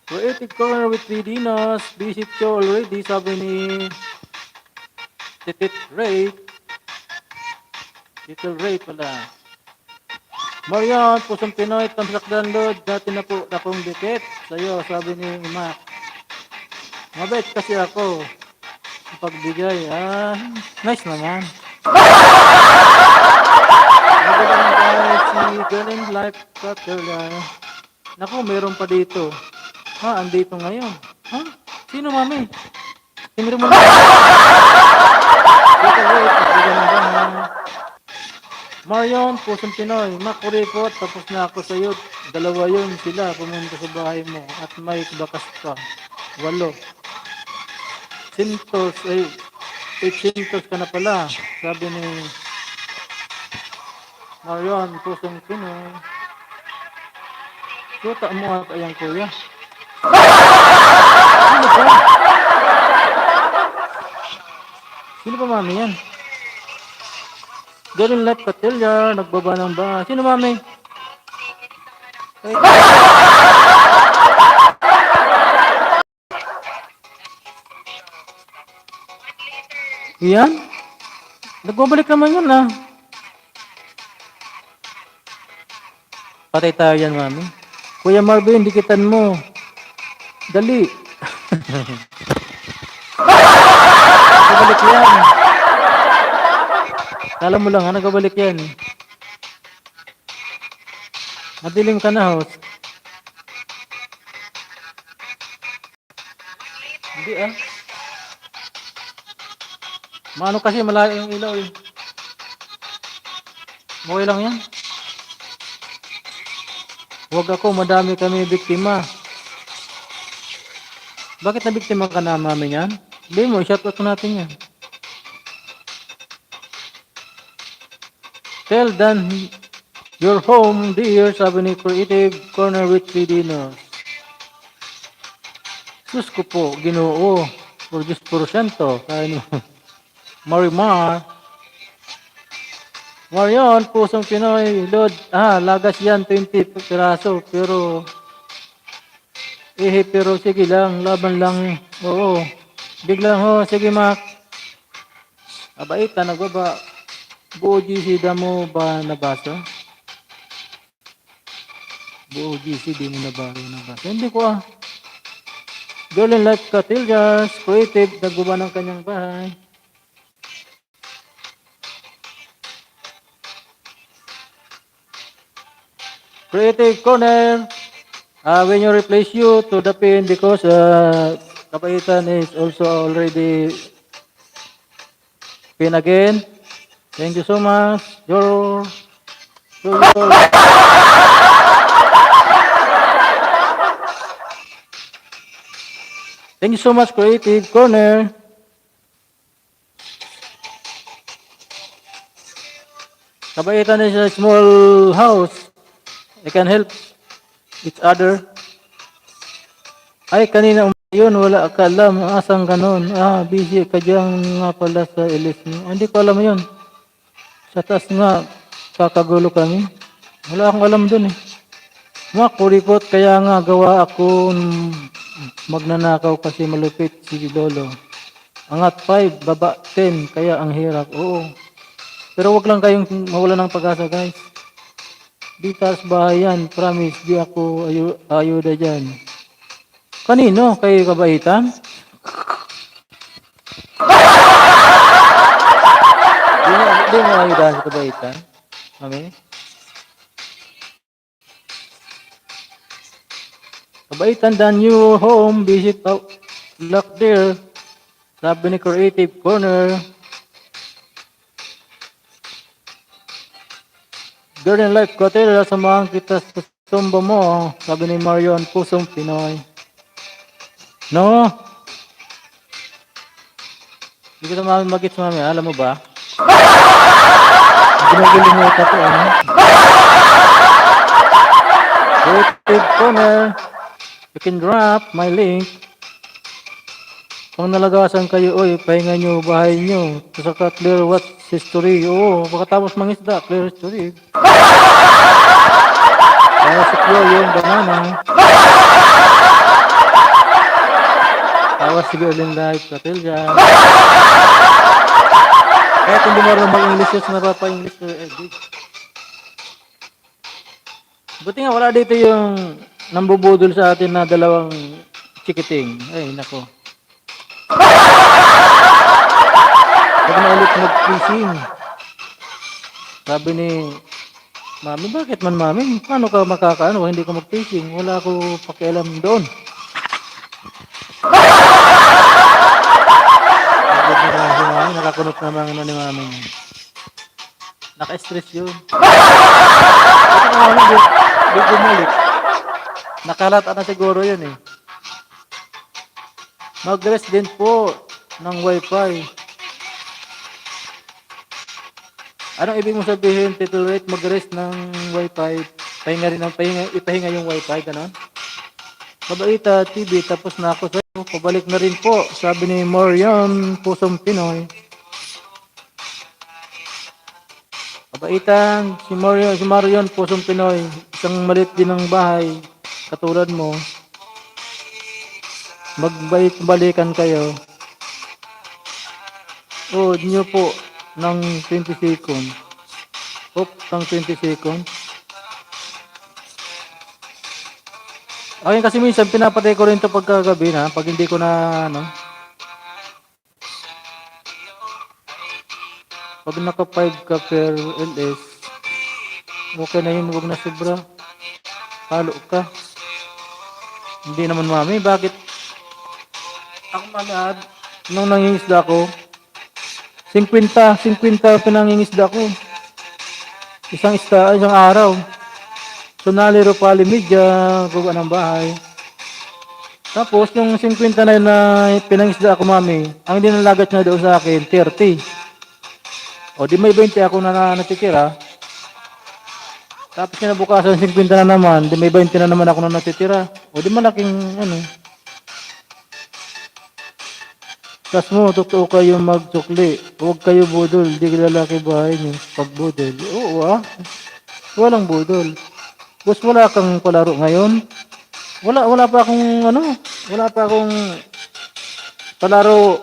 Speaker 1: Creative Corner with 3 Dinos. Visit you already, sabi ni Titit Ray. Titil Ray pala. Marian, Pusong Pinoy, Tamsak Download. Dati na po akong dikit sa'yo, sabi ni Mac. Mabait kasi ako. Pagbigay, nice naman. Nagagandang si Galen Life Cutter. Naku, meron pa dito. Andito ngayon. Sino, mami? Tingnan mo na. Dito, wait. Marion, Pusong Pinoy. Makuripot, tapos na ako sa'yo. Dalawa yun sila. Pumunta sa bahay mo. At may bakas pa. 8. Sintos, 800 ka na pala. Sabi ni Marion, Pusong Pinoy. Suta mo at ayang kuya. Sino ba? Sino ba, mami, yan? Galing Life Katilya, nagbaba ng ba? Sino, mami? Yan? Nagbabalik naman yun, Patay tayo yan, mami. Kuya Marvin, dikitan mo. Dali. Nagbabalik yan. Kala mo lang, nagbabalik yan. Madilim ka na, host. Hindi, Maano kasi malayo yung ilaw, Okay lang yan. Huwag ako, madami kami biktima. Bakit na biktima ka na, mami, yan? Hindi mo, shoutout natin yan. Tell Dan your home, dear, sabi ni Creative Corner with 3 Dinos. Sus ko po, Ginoo, por 10%, kaya ni Marimar. Marion, Pusong Pinoy, Lord, lagas yan, 20 piraso, pero pero sige lang, laban lang, oo. Biglang, sige, Mac. Abaita, nagbaba. Buo GC, mo ba nabasa? Buo GC, di mo nabasa. Hindi ko, Golden Life Catillas, Creative, nagbaba ng kanyang bahay. Creative Corner, when you replace you to the pin because Kapaitan is also already pin again. Thank you so much. Thank you so much, Creative Corner. Kabaitan is a small house. They can help each other. Ay, kanina yun, wala ka alam. Asang ganon? Busy ka dyan nga pala sa LS mo. Hindi ko alam yun. Sa taas nga, kakagulo kami. Wala akong alam dun eh. Mga kuripot, kaya nga gawa ako magnanakaw kasi malupit si Lolo. Angat 5, baba 10, kaya ang hirap. Oo. Pero wag lang kayong mawala ng pag-asa guys. Di taas bahay yan, promise, di ako ayuda dyan. Kanino? Kay kabaitan? Di mo ayudahan sa kabaitan? Mami? Kabaitan, the new home, visit out, lock there. Sabi ni Creative Corner. Garden Life Hotel, samahan kita sa sumba mo. Sabi ni Marion, pusong Pinoy. No? Hindi ko na mami mag-gets mami, alam mo ba? Ginagiling mo ito ano? Creative Corner. You can drop my link. Kung nalagasan kayo, oy, pahinga nyo, bahay nyo. Saka clear what history. Oo, pagkatapos mangisda, clear history. Kaya secure yung banana. Tawas sige ulit live, katil dyan. Kaya kung di marunong mag-English yun, napapa-English ko edit. Buti nga wala dito yung nambubudol sa atin na dalawang chikiting. Ay, nako. Huwag na ulit mag-fishing. Sabi ni Mami, bakit man Mami? Paano ka makakaano? Hindi ka mag-fishing. Wala ako pakialam doon. Nakakunot naman ano ni Mami. Naka-stress yun. Ito na Mami, di bumalik. Nakalata na siguro yun eh. Mag-rest din po ng wifi. Anong ibig mo sabihin, titulate mag-rest ng wifi? Pahinga rin ang ipahinga yung wifi, gano'n? Kabaita TV, tapos na ako sa'yo. Pabalik na rin po, sabi ni Marion, pusong Pinoy. Kabaitan, si Marion, pusong Pinoy. Isang malit din ng bahay, katulad mo. Magbalik-balikan kayo. O, nyo po ng 20 seconds. Ng 20 seconds. Akin kasi minsan pinapatay ko rin ito pagkagabi na, pag hindi ko na ano. Pag naka 5 ka per LS, okay na yun, huwag na sobra. Palo ka. Hindi naman Mami, bakit? Ako Mami, nung nangingisda ko, 50 pinangingisda ko. Isang araw. Sunali Ropali Media, guga ng bahay. Tapos, yung 50 na yun na pinangisda ko Mami, ang dinalagat niya doon sa akin, 30. O, di may 20 ako na natitira. Tapos kinabukasan, 50 na naman, di may 20 na naman ako na natitira. O, di malaking, ano. Tas mo, totoo kayo magsukli. Huwag kayo budol, di lalaki bahay niyo. Pag budol. Oo walang budol. Boss, wala kang palaro ngayon? Wala pa akong, wala pa akong palaro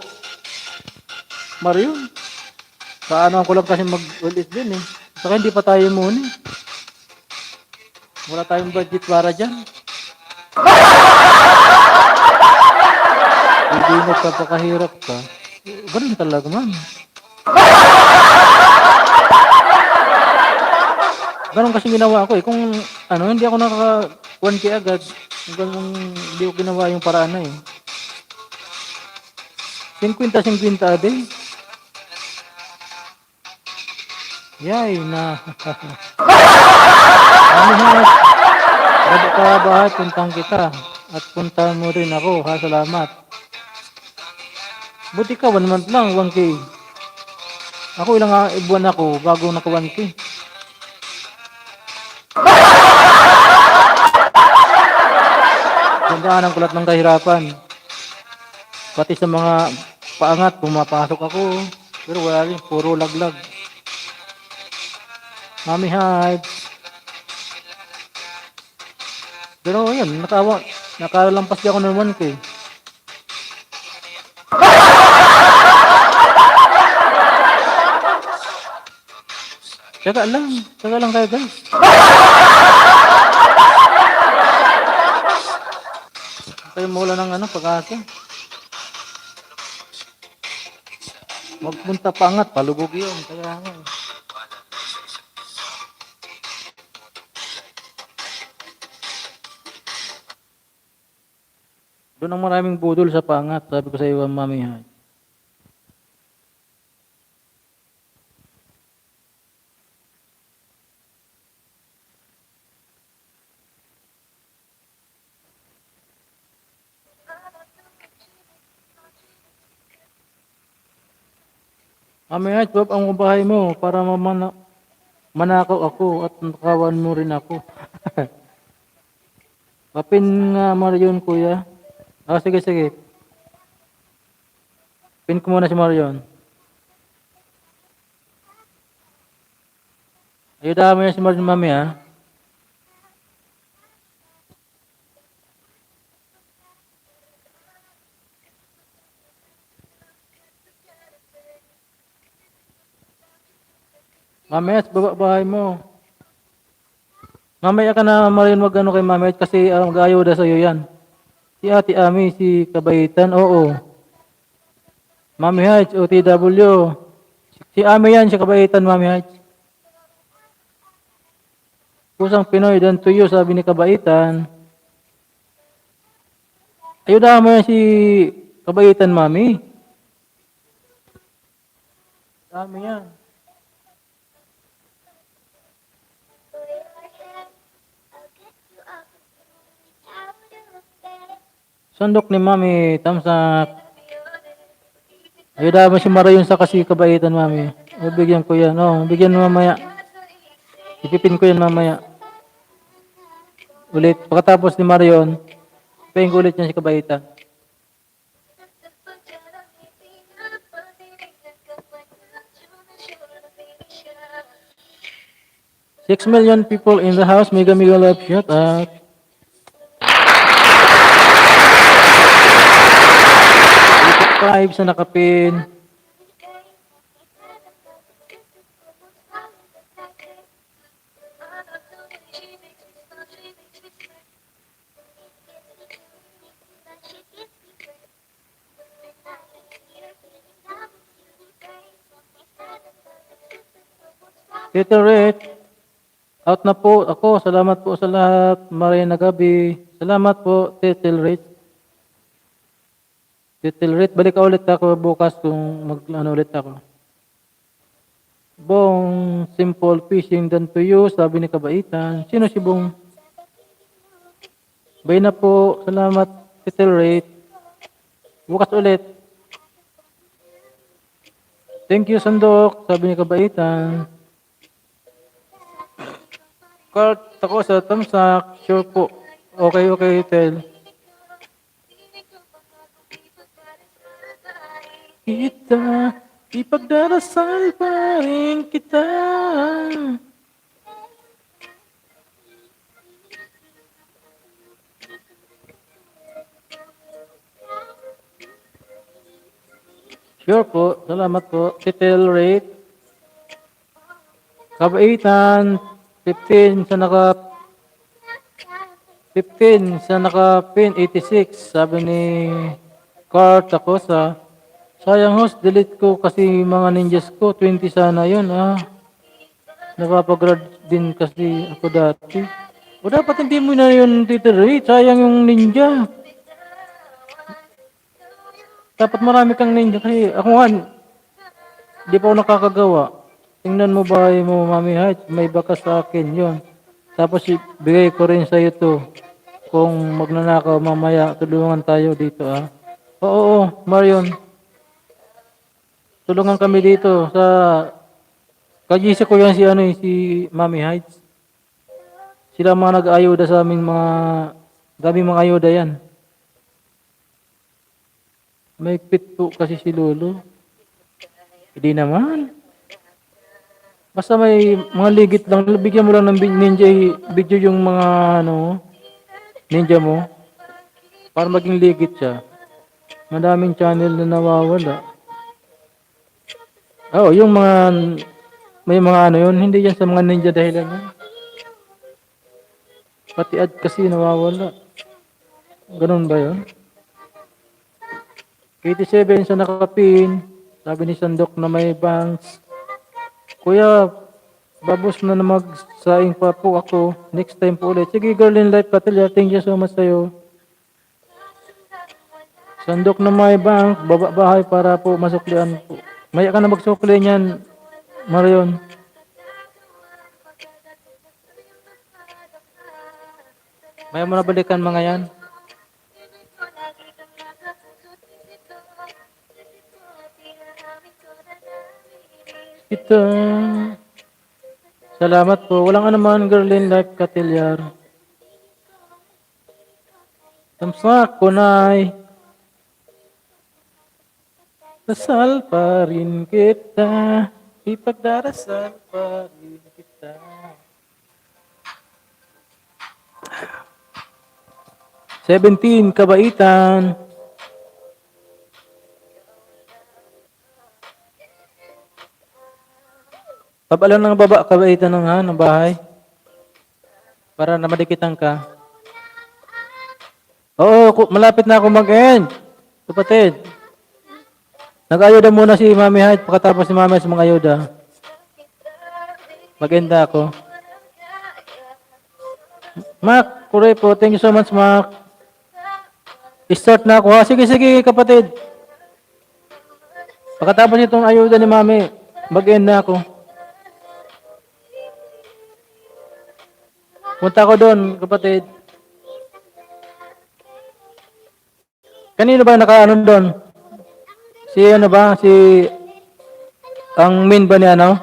Speaker 1: Mario. Paano ko lang kasi mag-ulit din eh. Saka hindi pa tayo muna eh. Wala tayong budget para dyan. Hindi nagpapakahirap ka. Ganun talaga man. Ganun kasi ginawa ko eh. Kung hindi ako naka 1K agad. Ganun, hindi ko ginawa yung paraan na eh. 50-50 a day. Yay na. Bago ka bahay, puntang kita. At punta mo rin ako. Ha, salamat. Buti ka, 1 month lang, 1K. Ako ilang buwan ako bago naka 1K. Gandaan ang kulat ng kahirapan. Pati sa mga paangat, pumapasok ako. Pero wala rin, puro laglag. Mami Hives. Pero yun, nakalampas di ako ng 1K. Teka lang kayo guys. Kayo mula ng pag-asa. Magpunta pa angat, palubog yun. Kaya nga. Doon ang maraming budol sa pangat. Sabi ko sa iyo, Mami Hives. Mami Hives, Bob, ang bahay mo para manakaw ako at nakawan mo rin ako. Papin nga Marion, kuya. Sige, sige. Pin ko muna si Marion. Ayudahan mo yan si Marion, Mami, ha? Mami Hives, baba bahay mo. Mamaya ka na Marion wag kay Mami Hives kasi mag-ayuda sa'yo yan. Si Ate Ami, si Kabaitan, oo. Mami Hives, OTW. Si Ami yan, si Kabaitan, Mami Hives. Pusang Pinoy, dan to you, sabi ni Kabaitan. Ayudahan mo yan si Kabaitan, Mami. Dami yan. Sandok ni Mami, tamsak. Ayudahan mo si Marion sa kasi Kabaitan, Mami. Bigyan ko yan. Bigyan mo mamaya. Ipipin ko yan mamaya. Ulit. Pagkatapos ni Marion, ipin ko ulit yan si Kabaitan. Six million people in the house. Mega love. Shut up. 5 sa nakapin. Tito Red, out na po ako. Salamat po sa lahat. Marina Gabi. Salamat po, Tito Red. Tito Red, balik ka ulit ako bukas kung ulit ako. Bong, simple fishing done to you, sabi ni Kabaitan. Sino si Bong? Bay na po. Salamat, Tito Red. Bukas ulit. Thank you, Sandok, sabi ni Kabaitan. Kurt, ako sa tamsak. Sure po. Okay, Tel. Kita, ipagdarasal pa rin kita. Sure po. Salamat po. Titel rate. Kabaitan. 15 sa naka-pin 86. Sabi ni Kurt ako sa sayang host, delete ko kasi mga ninjas ko. 20 sana yun. Napapagrad din kasi ako dati. O dapat hindi mo na yun titirate. Sayang yung ninja. Dapat marami kang ninja kasi ako nga, di pa ako nakakagawa. Tingnan mo ba mo, Mami Hives, may baka sa akin yun. Tapos bigay ko rin sa iyo to. Kung magnanakaw mamaya, tulungan tayo dito Oo, Marion. Tulungan kami dito sa kajisa ko yan si Mami Hives. Sila mga nag-ayuda sa aming daming mga ayuda yan. May pit po kasi si Lolo. Hindi naman. Basta may mga ligit lang, bigyan mo lang ng ninja video yung mga ano, ninja mo para maging ligit siya. Madaming channel na nawawala. Oh, yung mga may mga ano yun, hindi yan sa mga ninja dahilan yun. Pati ad kasi nawawala. Ganun ba yun? 87 sa nakapin. Sabi ni Sandok na may banks. Kuya, babos na magsaing pa po ako. Next time po ulit. Sige, girl in life, Katilya. Thank you so much sa'yo. Sandok na may bank, baba bahay para po masuklian po. Maya ka na magsukli niyan, Marion. Maya mo na balikan mga yan. Ito. Salamat po. Walang anuman, girl in life, Katilyar. Tamsak, kunay. Dasal pa rin kita. Ipagdarasal pa rin kita. Seventeen, kabaitan. Pabalan ng baba, kabaitan ng bahay. Para na madikitan ka. Oo, malapit na ako mag-end. Kapatid. Nag-ayuda muna si Mami Hyde. Pagkatapos si Mami sa mga ayuda. Mag-enda ako. Mac, Kurepo, thank you so much, Mac. Start na ako ha. Sige, sige, kapatid. Pagkatapos itong ayuda ni Mami, mag-end na ako. Punta ko doon, kapatid. Kanino ba naka-ano doon? Si ano ba? Si ang main ba ni ano?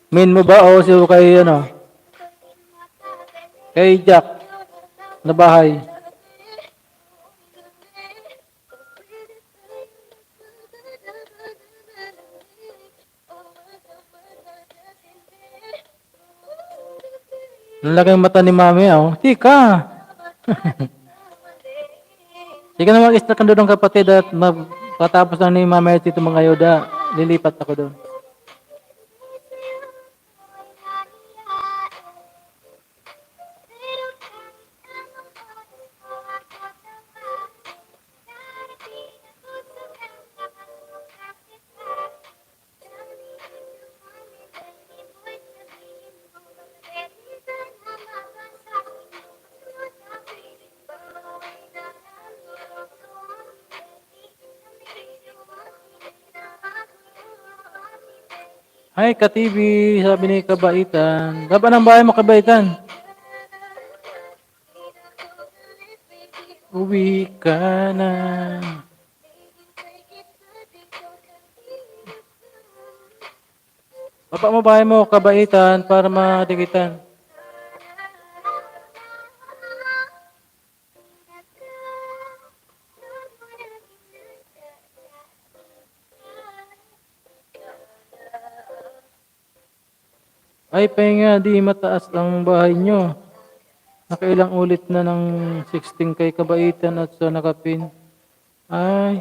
Speaker 1: Main mo ba o si kay ano? Kay Jack na bahay. Nalagay ang mata ni Mami, oh. Tika! Sige na mag-start ka doon kapatid at patapos na ni Mami at ito mga ayuda, lilipat ako doon. Hi, Ka-TV, sabi ni Kabaitan. Laban ang bahay mo, Kabaitan. Uwi ka na. Baba mo bahay mo, Kabaitan, para madikitan. Ay, pahinga, di mataas ang bahay nyo. Nakailang ulit na ng 16 kay Kabaitan at sa nakapin. Ay.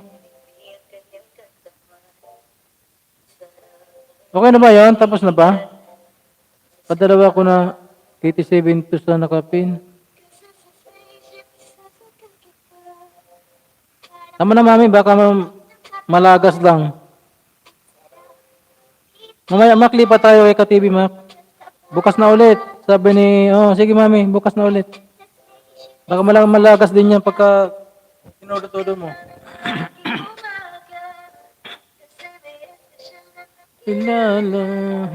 Speaker 1: Okay na ba yan? Tapos na ba? Padalawa ko na 87 to sa nakapin. Tama na, Mami, baka malagas lang. Mamaya maklipa tayo kay Ka-TV, Mac. Bukas na ulit. Sabi ni, sige Mami, bukas na ulit. Baka malagas din yan pagka tinudo-todo mo. Kilala,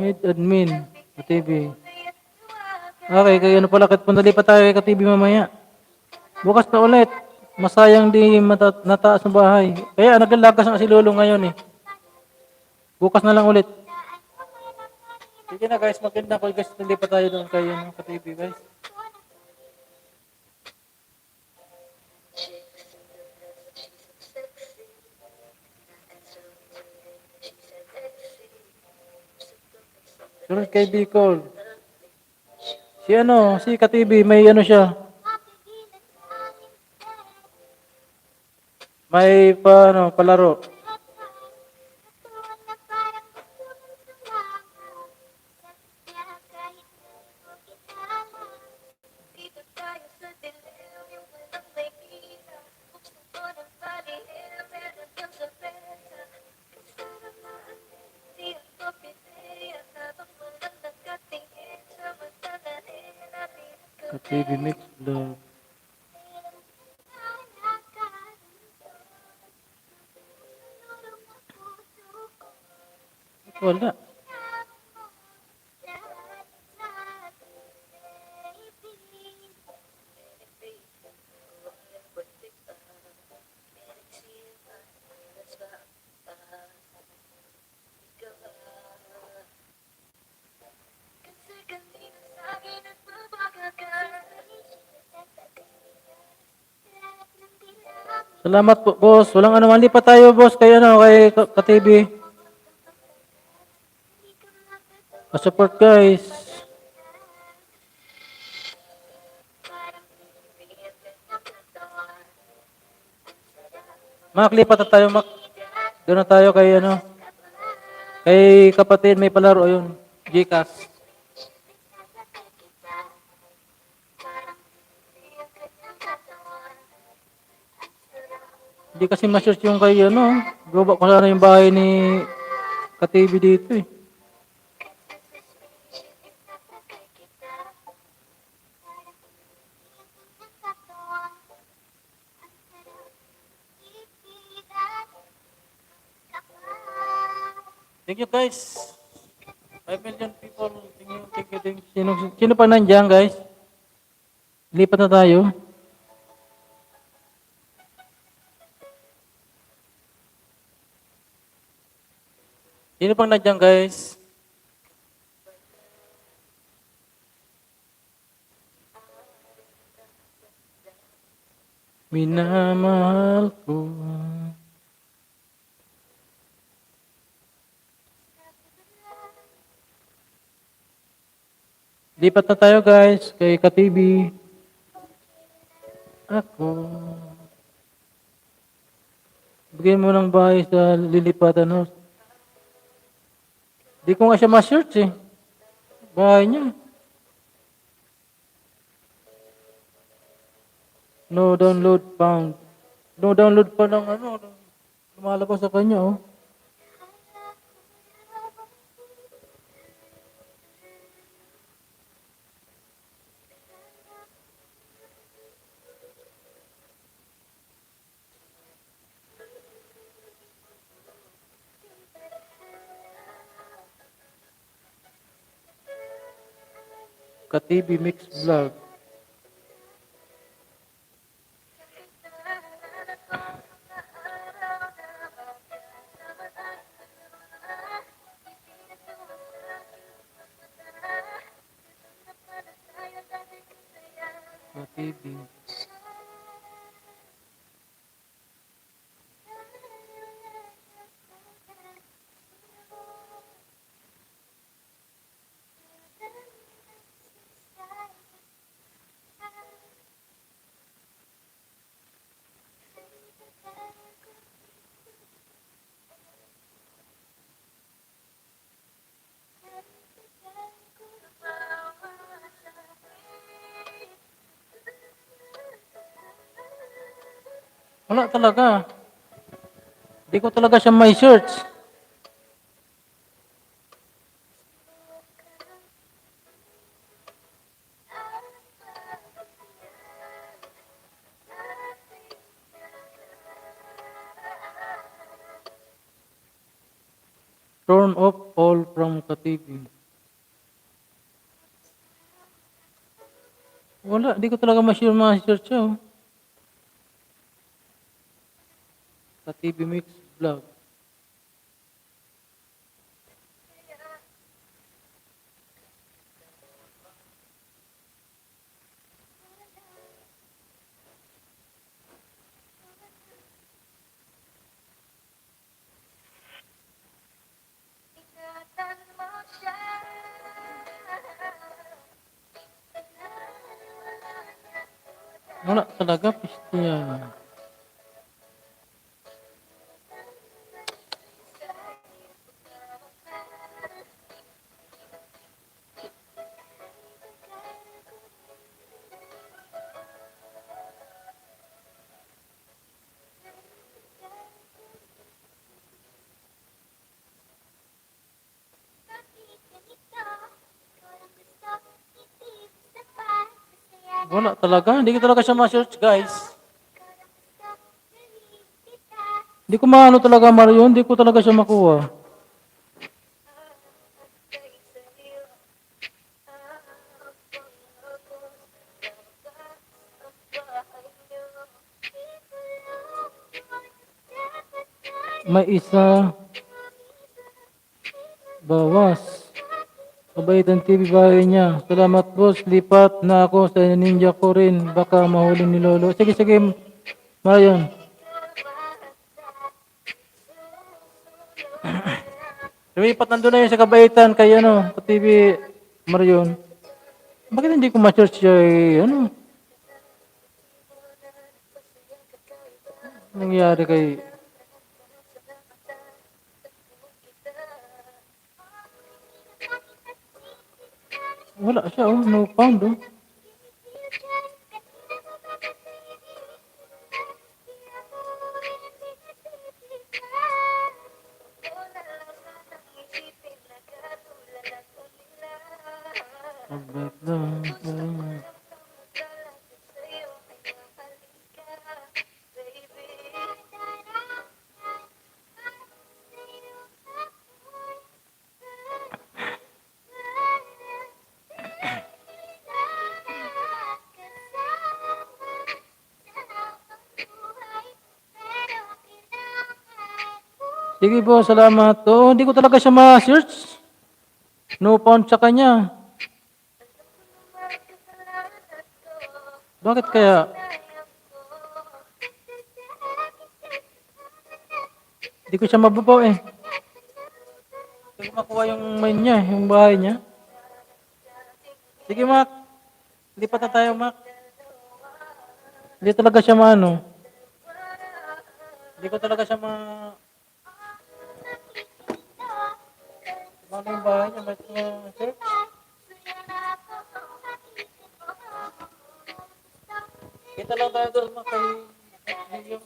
Speaker 1: head admin, Ka-TV. Okay, kaya ano pala, punali pa tayo kay Ka-TV mamaya. Bukas na ulit. Masayang di nataas ng bahay. Kaya naglalagas na si Lolo ngayon eh. Bukas na lang ulit. Sige na guys, maganda ko guys, hindi pa tayo doon kayo ng Ka-TV guys. Sunod kay Bicol. Si ano, si Katibi, may ano siya. May pa, ano, palaro. Katibi mix vlog. Wala. Salamat po, boss. Walang ano, hindi pa tayo, boss, kay ano, kay Katibi. Pa-support, guys. Mak, lipat na tayo, Mak. Doon na tayo kay ano, kay kapatid, may palaro yun. Gcash. Hindi kasi ma-search yung kay ano, gawa ko sana yung bahay ni Katibi dito eh. Thank you guys. 5 million people. Thank you, thank you. Sino pa nandiyan guys? Lipat na tayo. Sino pang nandiyan guys? Minamahal ko. Lipat na tayo guys kay Katibi. Ako. Bigyan mo ng bahay sa lilipatan no. Di ko nga siya ma-search eh. Bahay niya. No download found. No download pa ng ano. Lumalabas sa kanya oh. Katibi Mix Vlog. Katibi. Wala talaga. Di ko talaga siya may search. Turn off all from Katibi. Wala, di ko talaga ma-search siya. Oh. Katibi Mix Vlog. Wala talaga, piste yan.
Speaker 3: Bakit ganito? Ikaw lang gusto, hindi sapat. Masaya na
Speaker 1: Wala talaga, hindi ko talaga siya ma-search guys.
Speaker 3: ikaw lang gusto, nahihig kita.
Speaker 1: Hindi ko maano talaga Mario, hindi ko talaga siya makuha. May isa, bawas. Kabaitan TV bahay niya. Salamat boss, lipat na ako sa ninja ko rin. Baka mahuli ni Lolo. Sige, sige, Marion. Lumipat nandun na yun sa kabaitan kay ano, sa TV, Marion. Bakit hindi ko ma-search siya ano? Nangyari kay... Wala siya, oh. No found, oh. Abet lang. Sige po, salamat. Oo, hindi ko talaga siya ma-search. No found sa kanya. Bakit kaya? Hindi ko siya mababaw eh. Hindi ko makuha yung main niya, yung bahay niya. Sige, Mac. Lipat na tayo, Mac. Hindi talaga siya maano. Hindi ko talaga siya Ano yung bahay niya? May search? Kita lang tayo doon, Mac. Kay...